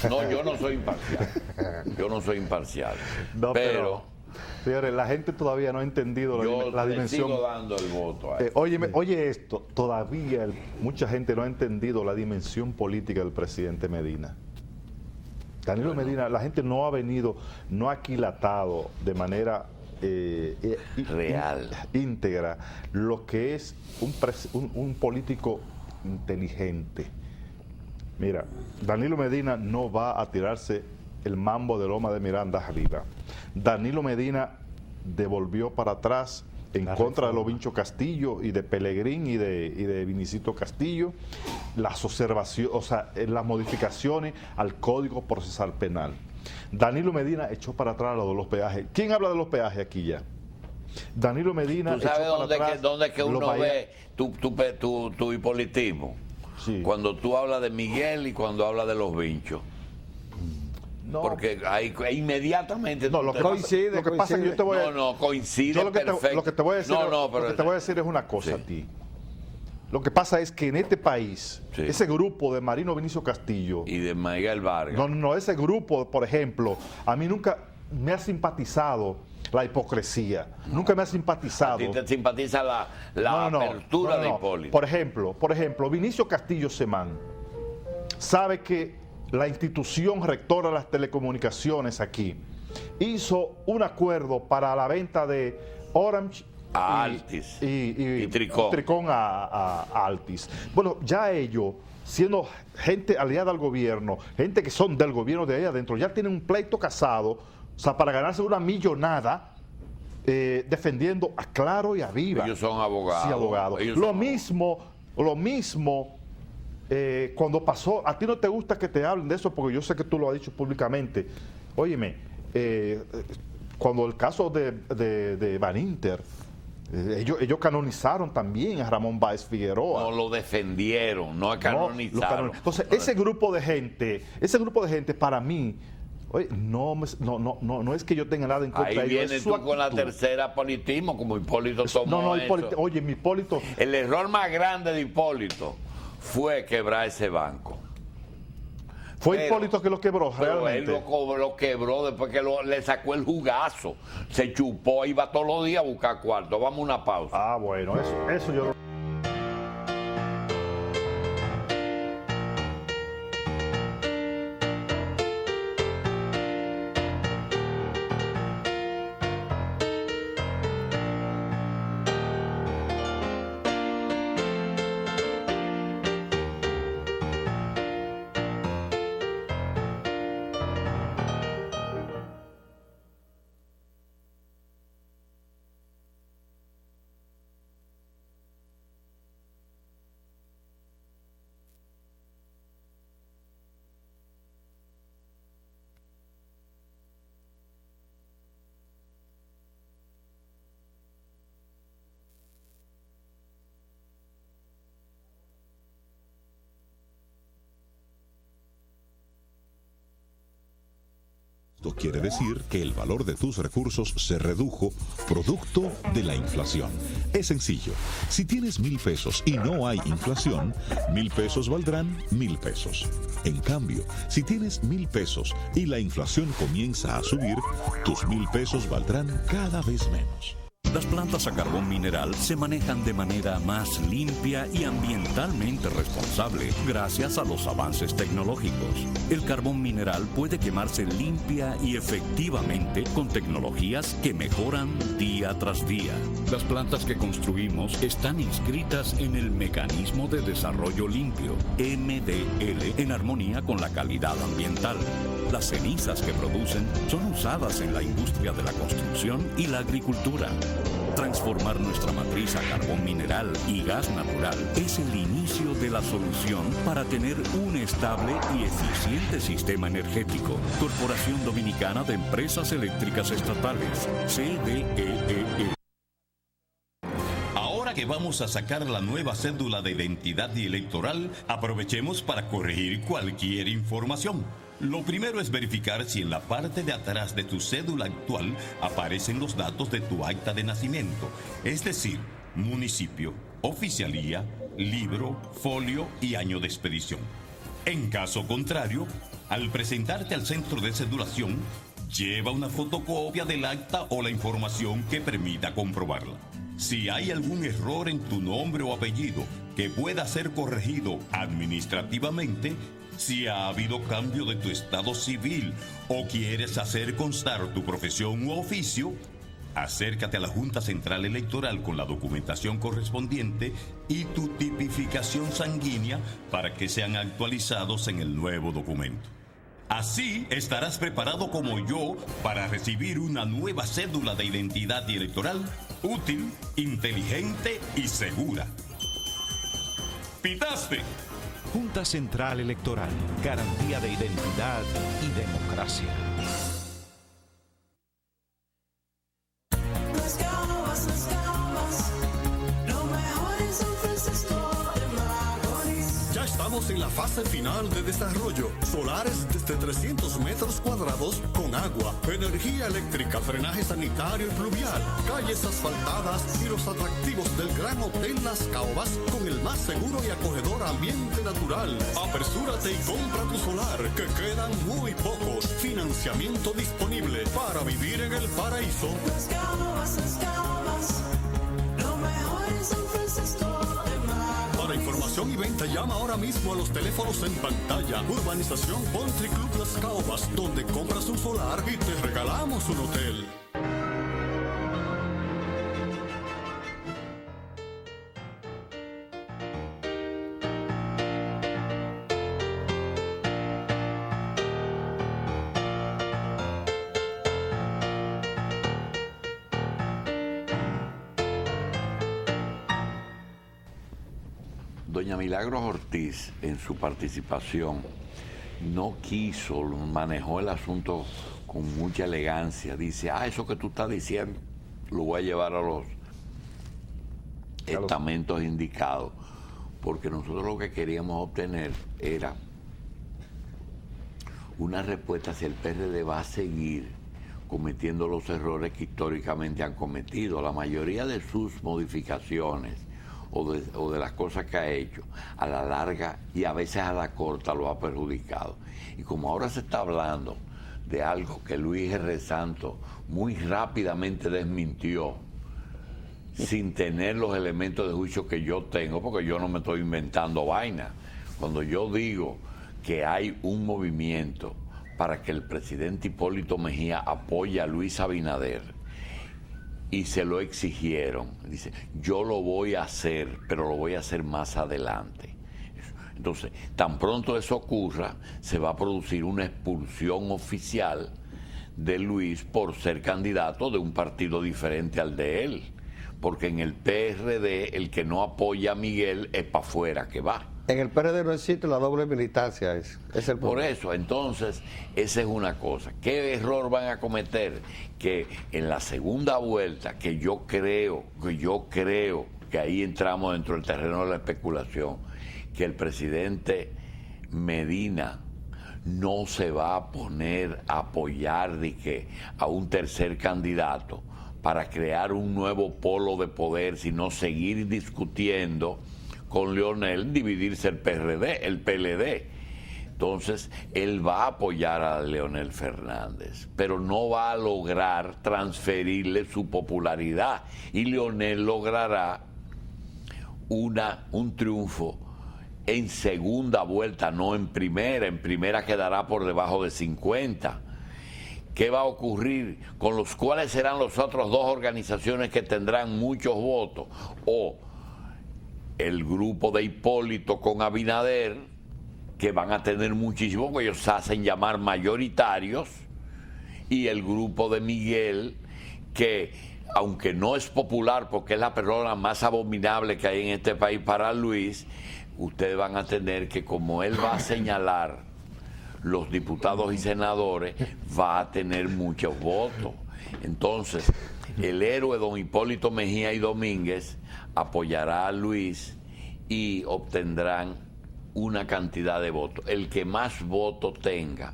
No, yo no soy imparcial. Yo no soy imparcial. No, pero señores, la gente todavía no ha entendido la dimensión. Yo sigo dando el voto a oye esto, todavía mucha gente no ha entendido la dimensión política del presidente Medina. Danilo Medina, la gente no ha venido, no ha aquilatado de manera real, íntegra, lo que es un político inteligente. Mira, Danilo Medina no va a tirarse el mambo de Loma de Miranda arriba. Danilo Medina devolvió para atrás en contra de Lovincho Castillo y de Pelegrín y de Vinicito Castillo las observaciones, o sea, las modificaciones al Código Procesal Penal. Danilo Medina echó para atrás lo de los peajes. ¿Quién habla de los peajes aquí ya? Danilo Medina. ¿Tú sabes echó para atrás dónde que uno los ve tu hipolitismo? Sí. Cuando tú hablas de Miguel y cuando hablas de los vinchos. No. Porque ahí inmediatamente... No, lo que pasa es que yo te voy a... No, coincide yo lo que perfecto. lo que te voy a decir, lo que te voy a decir es una cosa a ti. Lo que pasa es que en este país, ese grupo de Marino Vinicio Castillo... Y de Miguel Vargas. No, ese grupo, por ejemplo, a mí nunca me ha simpatizado la hipocresía. Nunca me ha simpatizado. ¿A ti te simpatiza la apertura de Hipólito? Por ejemplo, Vinicio Castillo Semán sabe que la institución rectora de las telecomunicaciones aquí hizo un acuerdo para la venta de Orange a Altis y Tricón a Altis. Bueno, ya ellos, siendo gente aliada al gobierno, gente que son del gobierno de ahí adentro, ya tienen un pleito casado, o sea, para ganarse una millonada defendiendo a Claro y a Viva. Ellos son abogados. Sí, abogados. Lo mismo cuando pasó, a ti no te gusta que te hablen de eso porque yo sé que tú lo has dicho públicamente. Óyeme, cuando el caso de Van Inter, ellos canonizaron también a Ramón Báez Figueroa. No lo defendieron, no canonizaron. Entonces, ese grupo de gente para mí, oye, no es que yo tenga nada en contra de ellos. Ahí vienes tú con la tercera politismo, como Hipólito tomó Hipólito, oye, mi Hipólito... El error más grande de Hipólito fue quebrar ese banco. Fue Hipólito que lo quebró, realmente. Él lo quebró después que le sacó el jugazo. Se chupó, iba todos los días a buscar cuarto. Vamos a una pausa. Ah, bueno, eso yo lo... Esto quiere decir que el valor de tus recursos se redujo producto de la inflación. Es sencillo. Si tienes 1,000 pesos y no hay inflación, 1,000 pesos valdrán 1,000 pesos. En cambio, si tienes 1,000 pesos y la inflación comienza a subir, tus 1,000 pesos valdrán cada vez menos. Las plantas a carbón mineral se manejan de manera más limpia y ambientalmente responsable gracias a los avances tecnológicos. El carbón mineral puede quemarse limpia y efectivamente con tecnologías que mejoran día tras día. Las plantas que construimos están inscritas en el Mecanismo de Desarrollo Limpio, MDL, en armonía con la calidad ambiental. Las cenizas que producen son usadas en la industria de la construcción y la agricultura. Transformar nuestra matriz a carbón mineral y gas natural es el inicio de la solución para tener un estable y eficiente sistema energético. Corporación Dominicana de Empresas Eléctricas Estatales, CDEE. Ahora que vamos a sacar la nueva cédula de identidad y electoral, aprovechemos para corregir cualquier información. Lo primero es verificar si en la parte de atrás de tu cédula actual aparecen los datos de tu acta de nacimiento, es decir, municipio, oficialía, libro, folio y año de expedición. En caso contrario, al presentarte al centro de cedulación, lleva una fotocopia del acta o la información que permita comprobarla. Si hay algún error en tu nombre o apellido que pueda ser corregido administrativamente, si ha habido cambio de tu estado civil o quieres hacer constar tu profesión u oficio, Acércate a la Junta Central Electoral con la documentación correspondiente y tu tipificación sanguínea para que sean actualizados en el nuevo documento. Así estarás preparado como yo para recibir una nueva cédula de identidad y electoral útil, inteligente y segura. ¡Pitaste! Junta Central Electoral, garantía de identidad y democracia. Las Caobas, lo mejor en San Francisco de Macorís. Ya estamos en la fase final de desarrollo. Solares desde 300 metros cuadrados con agua, energía eléctrica, drenaje sanitario y pluvial, calles asfaltadas y los atractivos del Gran Hotel Las Caobas con el más seguro y acogedor ambiente natural. Apresúrate y compra tu solar, que quedan muy pocos. Financiamiento disponible para vivir en el paraíso. Las Caobas, lo mejor en San Francisco de Macorís. Para información y venta llama ahora mismo a los teléfonos en pantalla. Urbanización Country Club Las Caobas, donde compras un solar y te regalamos un hotel. Doña Milagros Ortiz, en su participación, no quiso, manejó el asunto con mucha elegancia. Dice, eso que tú estás diciendo, lo voy a llevar a los estamentos indicados, porque nosotros lo que queríamos obtener era una respuesta si el PRD va a seguir cometiendo los errores que históricamente han cometido. La mayoría de sus modificaciones o de las cosas que ha hecho, a la larga y a veces a la corta lo ha perjudicado. Y como ahora se está hablando de algo que Luis R. Santos muy rápidamente desmintió, sin tener los elementos de juicio que yo tengo, porque yo no me estoy inventando vaina. Cuando yo digo que hay un movimiento para que el presidente Hipólito Mejía apoye a Luis Abinader, y se lo exigieron, dice, yo lo voy a hacer, pero lo voy a hacer más adelante. Entonces, tan pronto eso ocurra, se va a producir una expulsión oficial de Luis por ser candidato de un partido diferente al de él, porque en el PRD el que no apoya a Miguel es para afuera que va. En el PRD no existe la doble militancia, es el problema. Por eso, entonces, esa es una cosa. ¿Qué error van a cometer? Que en la segunda vuelta, que yo creo que ahí entramos dentro del terreno de la especulación, que el presidente Medina no se va a poner a apoyar a un tercer candidato para crear un nuevo polo de poder, sino seguir discutiendo con Leonel, dividirse el PRD, el PLD. Entonces, él va a apoyar a Leonel Fernández, pero no va a lograr transferirle su popularidad. Y Leonel logrará un triunfo en segunda vuelta, no en primera. En primera quedará por debajo de 50. ¿Qué va a ocurrir? ¿Con los cuales serán los otros dos organizaciones que tendrán muchos votos? O el grupo de Hipólito con Abinader, que van a tener muchísimo, porque ellos se hacen llamar mayoritarios, y el grupo de Miguel, que aunque no es popular porque es la persona más abominable que hay en este país para Luis, ustedes van a tener que, como él va a señalar los diputados y senadores, va a tener muchos votos. Entonces, el héroe don Hipólito Mejía y Domínguez apoyará a Luis y obtendrán una cantidad de votos. El que más votos tenga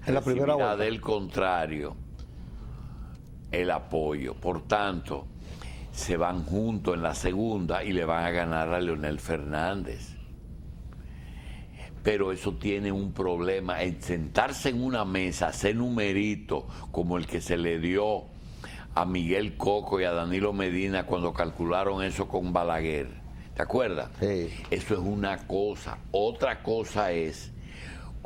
recibirá del contrario el apoyo. Por tanto, se van juntos en la segunda y le van a ganar a Leonel Fernández. Pero eso tiene un problema. En sentarse en una mesa, hacer numerito como el que se le dio a Miguel Coco y a Danilo Medina cuando calcularon eso con Balaguer. ¿Te acuerdas? Sí. Eso es una cosa. Otra cosa es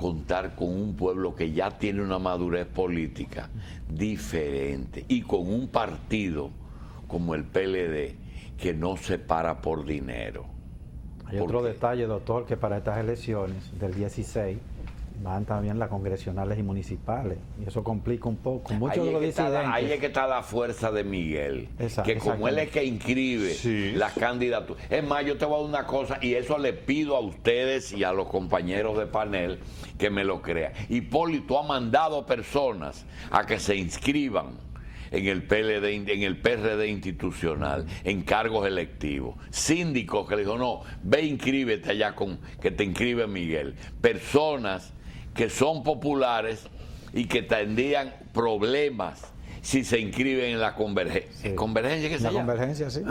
contar con un pueblo que ya tiene una madurez política diferente y con un partido como el PLD que no se para por dinero. Hay otro detalle, doctor, que para estas elecciones del 16 van también las congresionales y municipales, y eso complica un poco. Muchos de los disidentes. Ahí es que está la fuerza de Miguel, que como él es que inscribe las candidaturas. Es más, yo te voy a dar una cosa, y eso le pido a ustedes y a los compañeros de panel que me lo crean. Hipólito ha mandado personas a que se inscriban en el PRD institucional, en cargos electivos. Síndicos que le dijo, no, ve inscríbete allá que te inscribe Miguel. Personas que son populares y que tendrían problemas si se inscriben en la convergencia. ¿Convergencia qué se llama? La convergencia, sí.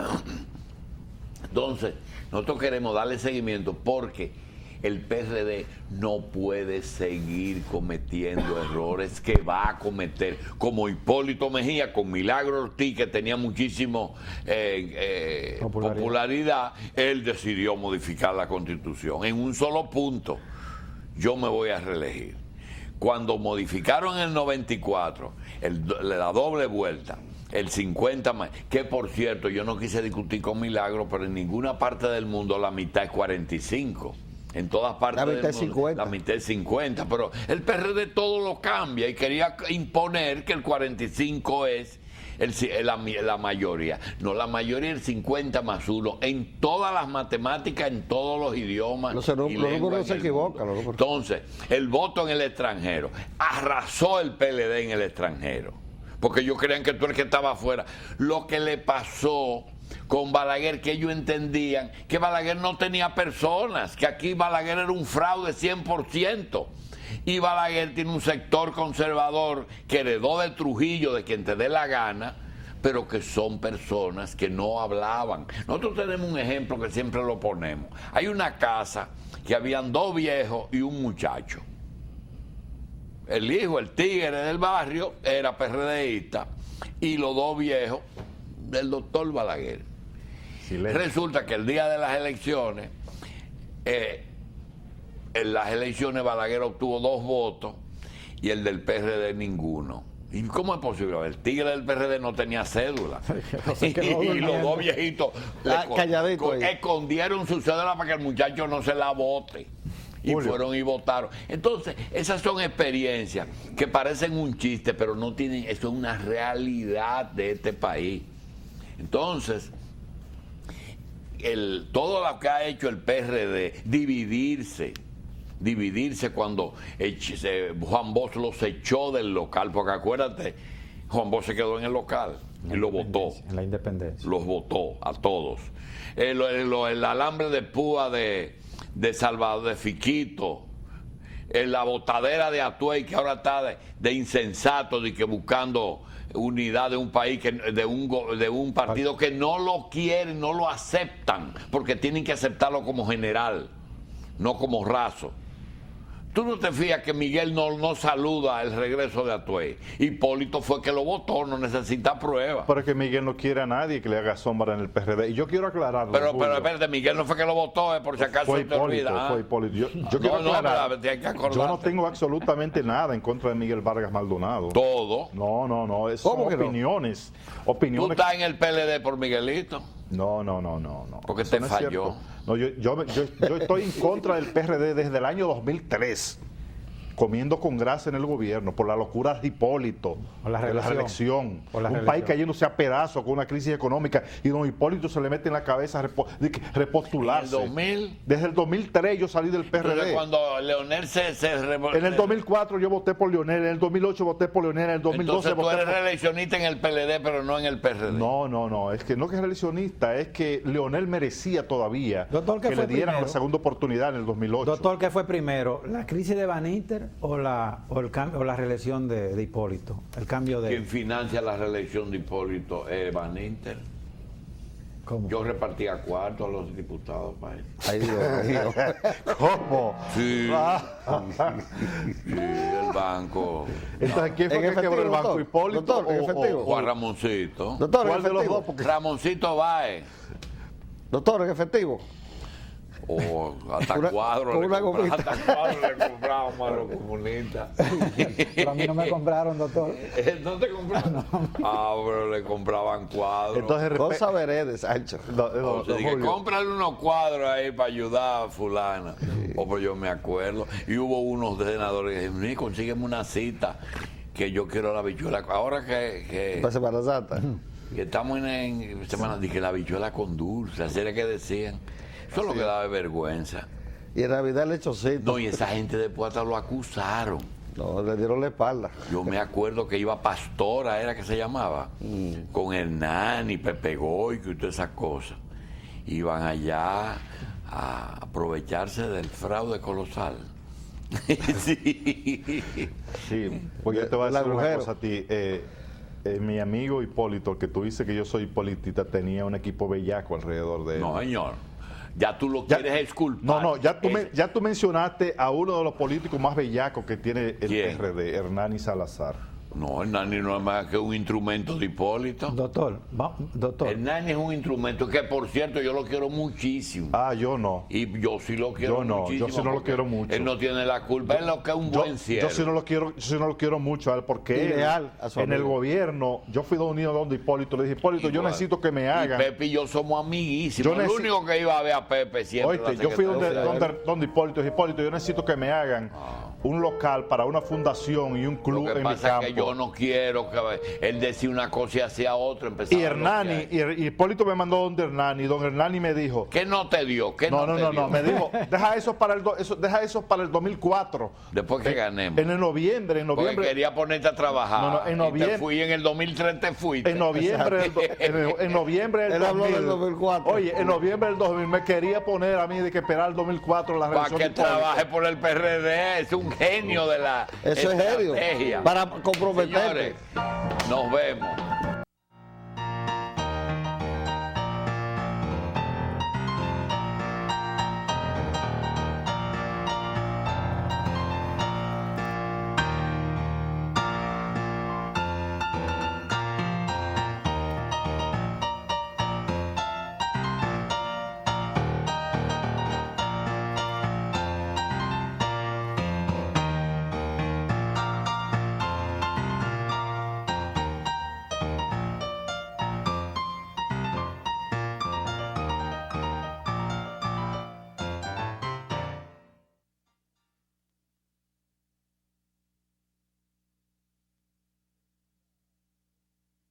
Entonces, nosotros queremos darle seguimiento porque el PRD no puede seguir cometiendo errores que va a cometer, como Hipólito Mejía con Milagro Ortiz, que tenía muchísimo popularidad. Él decidió modificar la Constitución en un solo punto: yo me voy a reelegir. Cuando modificaron en el 94 la doble vuelta, el 50 más, que por cierto yo no quise discutir con Milagro, pero en ninguna parte del mundo la mitad es 45. En todas partes del mundo la mitad es 50, pero el PRD todo lo cambia y quería imponer que el 45 es la mayoría. No, la mayoría es el 50 más 1 en todas las matemáticas, en todos los idiomas. Los números no se equivocan. Entonces, el voto en el extranjero. Arrasó el PLD en el extranjero, porque ellos creían que tú eres que estaba afuera. Lo que le pasó con Balaguer, que ellos entendían que Balaguer no tenía personas, que aquí Balaguer era un fraude 100%. Y Balaguer tiene un sector conservador que heredó de Trujillo, de quien te dé la gana, pero que son personas que no hablaban. Nosotros tenemos un ejemplo que siempre lo ponemos. Hay una casa que habían 2 viejos y un muchacho. El hijo, el tigre del barrio, era PRDista, y los 2 viejos del doctor Balaguer. Resulta que el día de las elecciones, en las elecciones Balaguer obtuvo 2 votos y el del PRD ninguno. ¿Y cómo es posible? El tigre del PRD no tenía cédula. Y los 2 viejitos escondieron su cédula para que el muchacho no se la vote. Y fueron y votaron. Entonces, esas son experiencias que parecen un chiste, pero no tienen, eso es una realidad de este país. Entonces, todo lo que ha hecho el PRD, dividirse cuando Juan Bosch los echó del local, porque acuérdate, Juan Bosch se quedó en el local y lo votó. En la independencia. Los votó a todos. El alambre de púa de Salvador, de Fiquito, la botadera de Atuey, que ahora está de insensato, de que buscando unidad de un país, de un partido que no lo quieren, no lo aceptan, porque tienen que aceptarlo como general, no como raso. Tú no te fías que Miguel no saluda el regreso de Atuey. Hipólito fue que lo votó, no necesita pruebas. Pero es que Miguel no quiere a nadie que le haga sombra en el PRD. Y yo quiero aclararlo. Pero espérate, Miguel no fue que lo votó, por si acaso fue se te olvida. Fue Hipólito. Yo quiero aclarar. Yo no tengo absolutamente nada en contra de Miguel Vargas Maldonado. Todo. No. Son opiniones. ¿Tú estás en el PLD por Miguelito? No. Porque te falló. No, yo estoy en contra del PRD desde el año 2003, comiendo con grasa en el gobierno por la locura de Hipólito, de la reelección. Un país cayéndose a pedazos con una crisis económica, y don Hipólito se le mete en la cabeza repostularse. ¿En el 2000? Desde el 2003 yo salí del PRD. Entonces, cuando Leonel En el 2004 yo voté por Leonel, en el 2008 voté por Leonel, en el 2012 Entonces, tú eres reeleccionista en el PLD, pero no en el PRD. No, es que no que es reeleccionista, es que Leonel merecía todavía que le dieran la segunda oportunidad en el 2008. Doctor, ¿qué fue primero? ¿La crisis de Van Inter o la reelección de Hipólito? El cambio de... ¿Quién financia la reelección de Hipólito? Van Inter. ¿Cómo? Yo repartía cuartos a los diputados para él. Ay, Dios mío. ¿Cómo? Sí, el banco. Entonces, ¿quién fue que quebró el banco? ¿Hipólito o Juan Ramoncito? Doctor, ¿cuál de los dos? Ramoncito Báez. Doctor, ¿en efectivo? O hasta cuadros le comprábamos a los comunistas. Pero a mí no me compraron, doctor. ¿No te compraron? No. Ah, pero le compraban cuadros. Entonces, cosa veré, Sancho. Cómprale unos cuadros ahí para ayudar a fulana. Sí. O pues yo me acuerdo. Y hubo unos senadores que dijeron, consígueme una cita que yo quiero la habichuela. Ahora que para Semana Santa. Que estamos en semana, dije la habichuela con dulce, así era que decían. Eso es lo que daba vergüenza. Y en Navidad el lechocito. No, y esa gente después hasta lo acusaron. No, le dieron la espalda. Yo me acuerdo que iba Pastora, era que se llamaba, con Hernán y Pepe Goy y todas esas cosas. Iban allá a aprovecharse del fraude colosal. Sí, pues yo te voy a decir una cosa a ti. Mi amigo Hipólito, que tú dices que yo soy política, tenía un equipo bellaco alrededor de él. No, señor. Ya tú lo quieres exculpar. No, ya tú mencionaste a uno de los políticos más bellacos que tiene el PRD, Hernán Salazar. No, Hernán no es más que un instrumento de Hipólito. Doctor. Hernán es un instrumento que, por cierto, yo lo quiero muchísimo. Ah, yo no. Y yo sí lo quiero muchísimo. Yo sí no lo quiero mucho. Él no tiene la culpa, él lo que es un buen cielo. Yo sí no lo quiero mucho a él, porque él, en el gobierno, yo fui unido donde Hipólito, le dije, Hipólito, yo necesito que me hagan. Y Pepe y yo somos amiguísimos. El único que iba a ver a Pepe siempre. Oíste, yo fui donde Hipólito, yo necesito que me hagan un local para una fundación y un club en mi campo. Lo que pasa es que yo no quiero que él decía una cosa y hacía otra. Y Hernani, y Hipólito me mandó donde Hernani, y don Hernani me dijo... ¿Qué no te dio? No, me dijo, deja eso para el 2004. Después que ganemos. En noviembre. Porque quería ponerte a trabajar. En noviembre. Y te fui en el 2003, te fuiste. En noviembre del 2004. Oye, en noviembre del 2000 me quería poner a mí de que esperar el 2004 la reelección. Para que trabaje por el PRD, es un genio de la estrategia. Eso es genio. Para comprometer. Señores, nos vemos.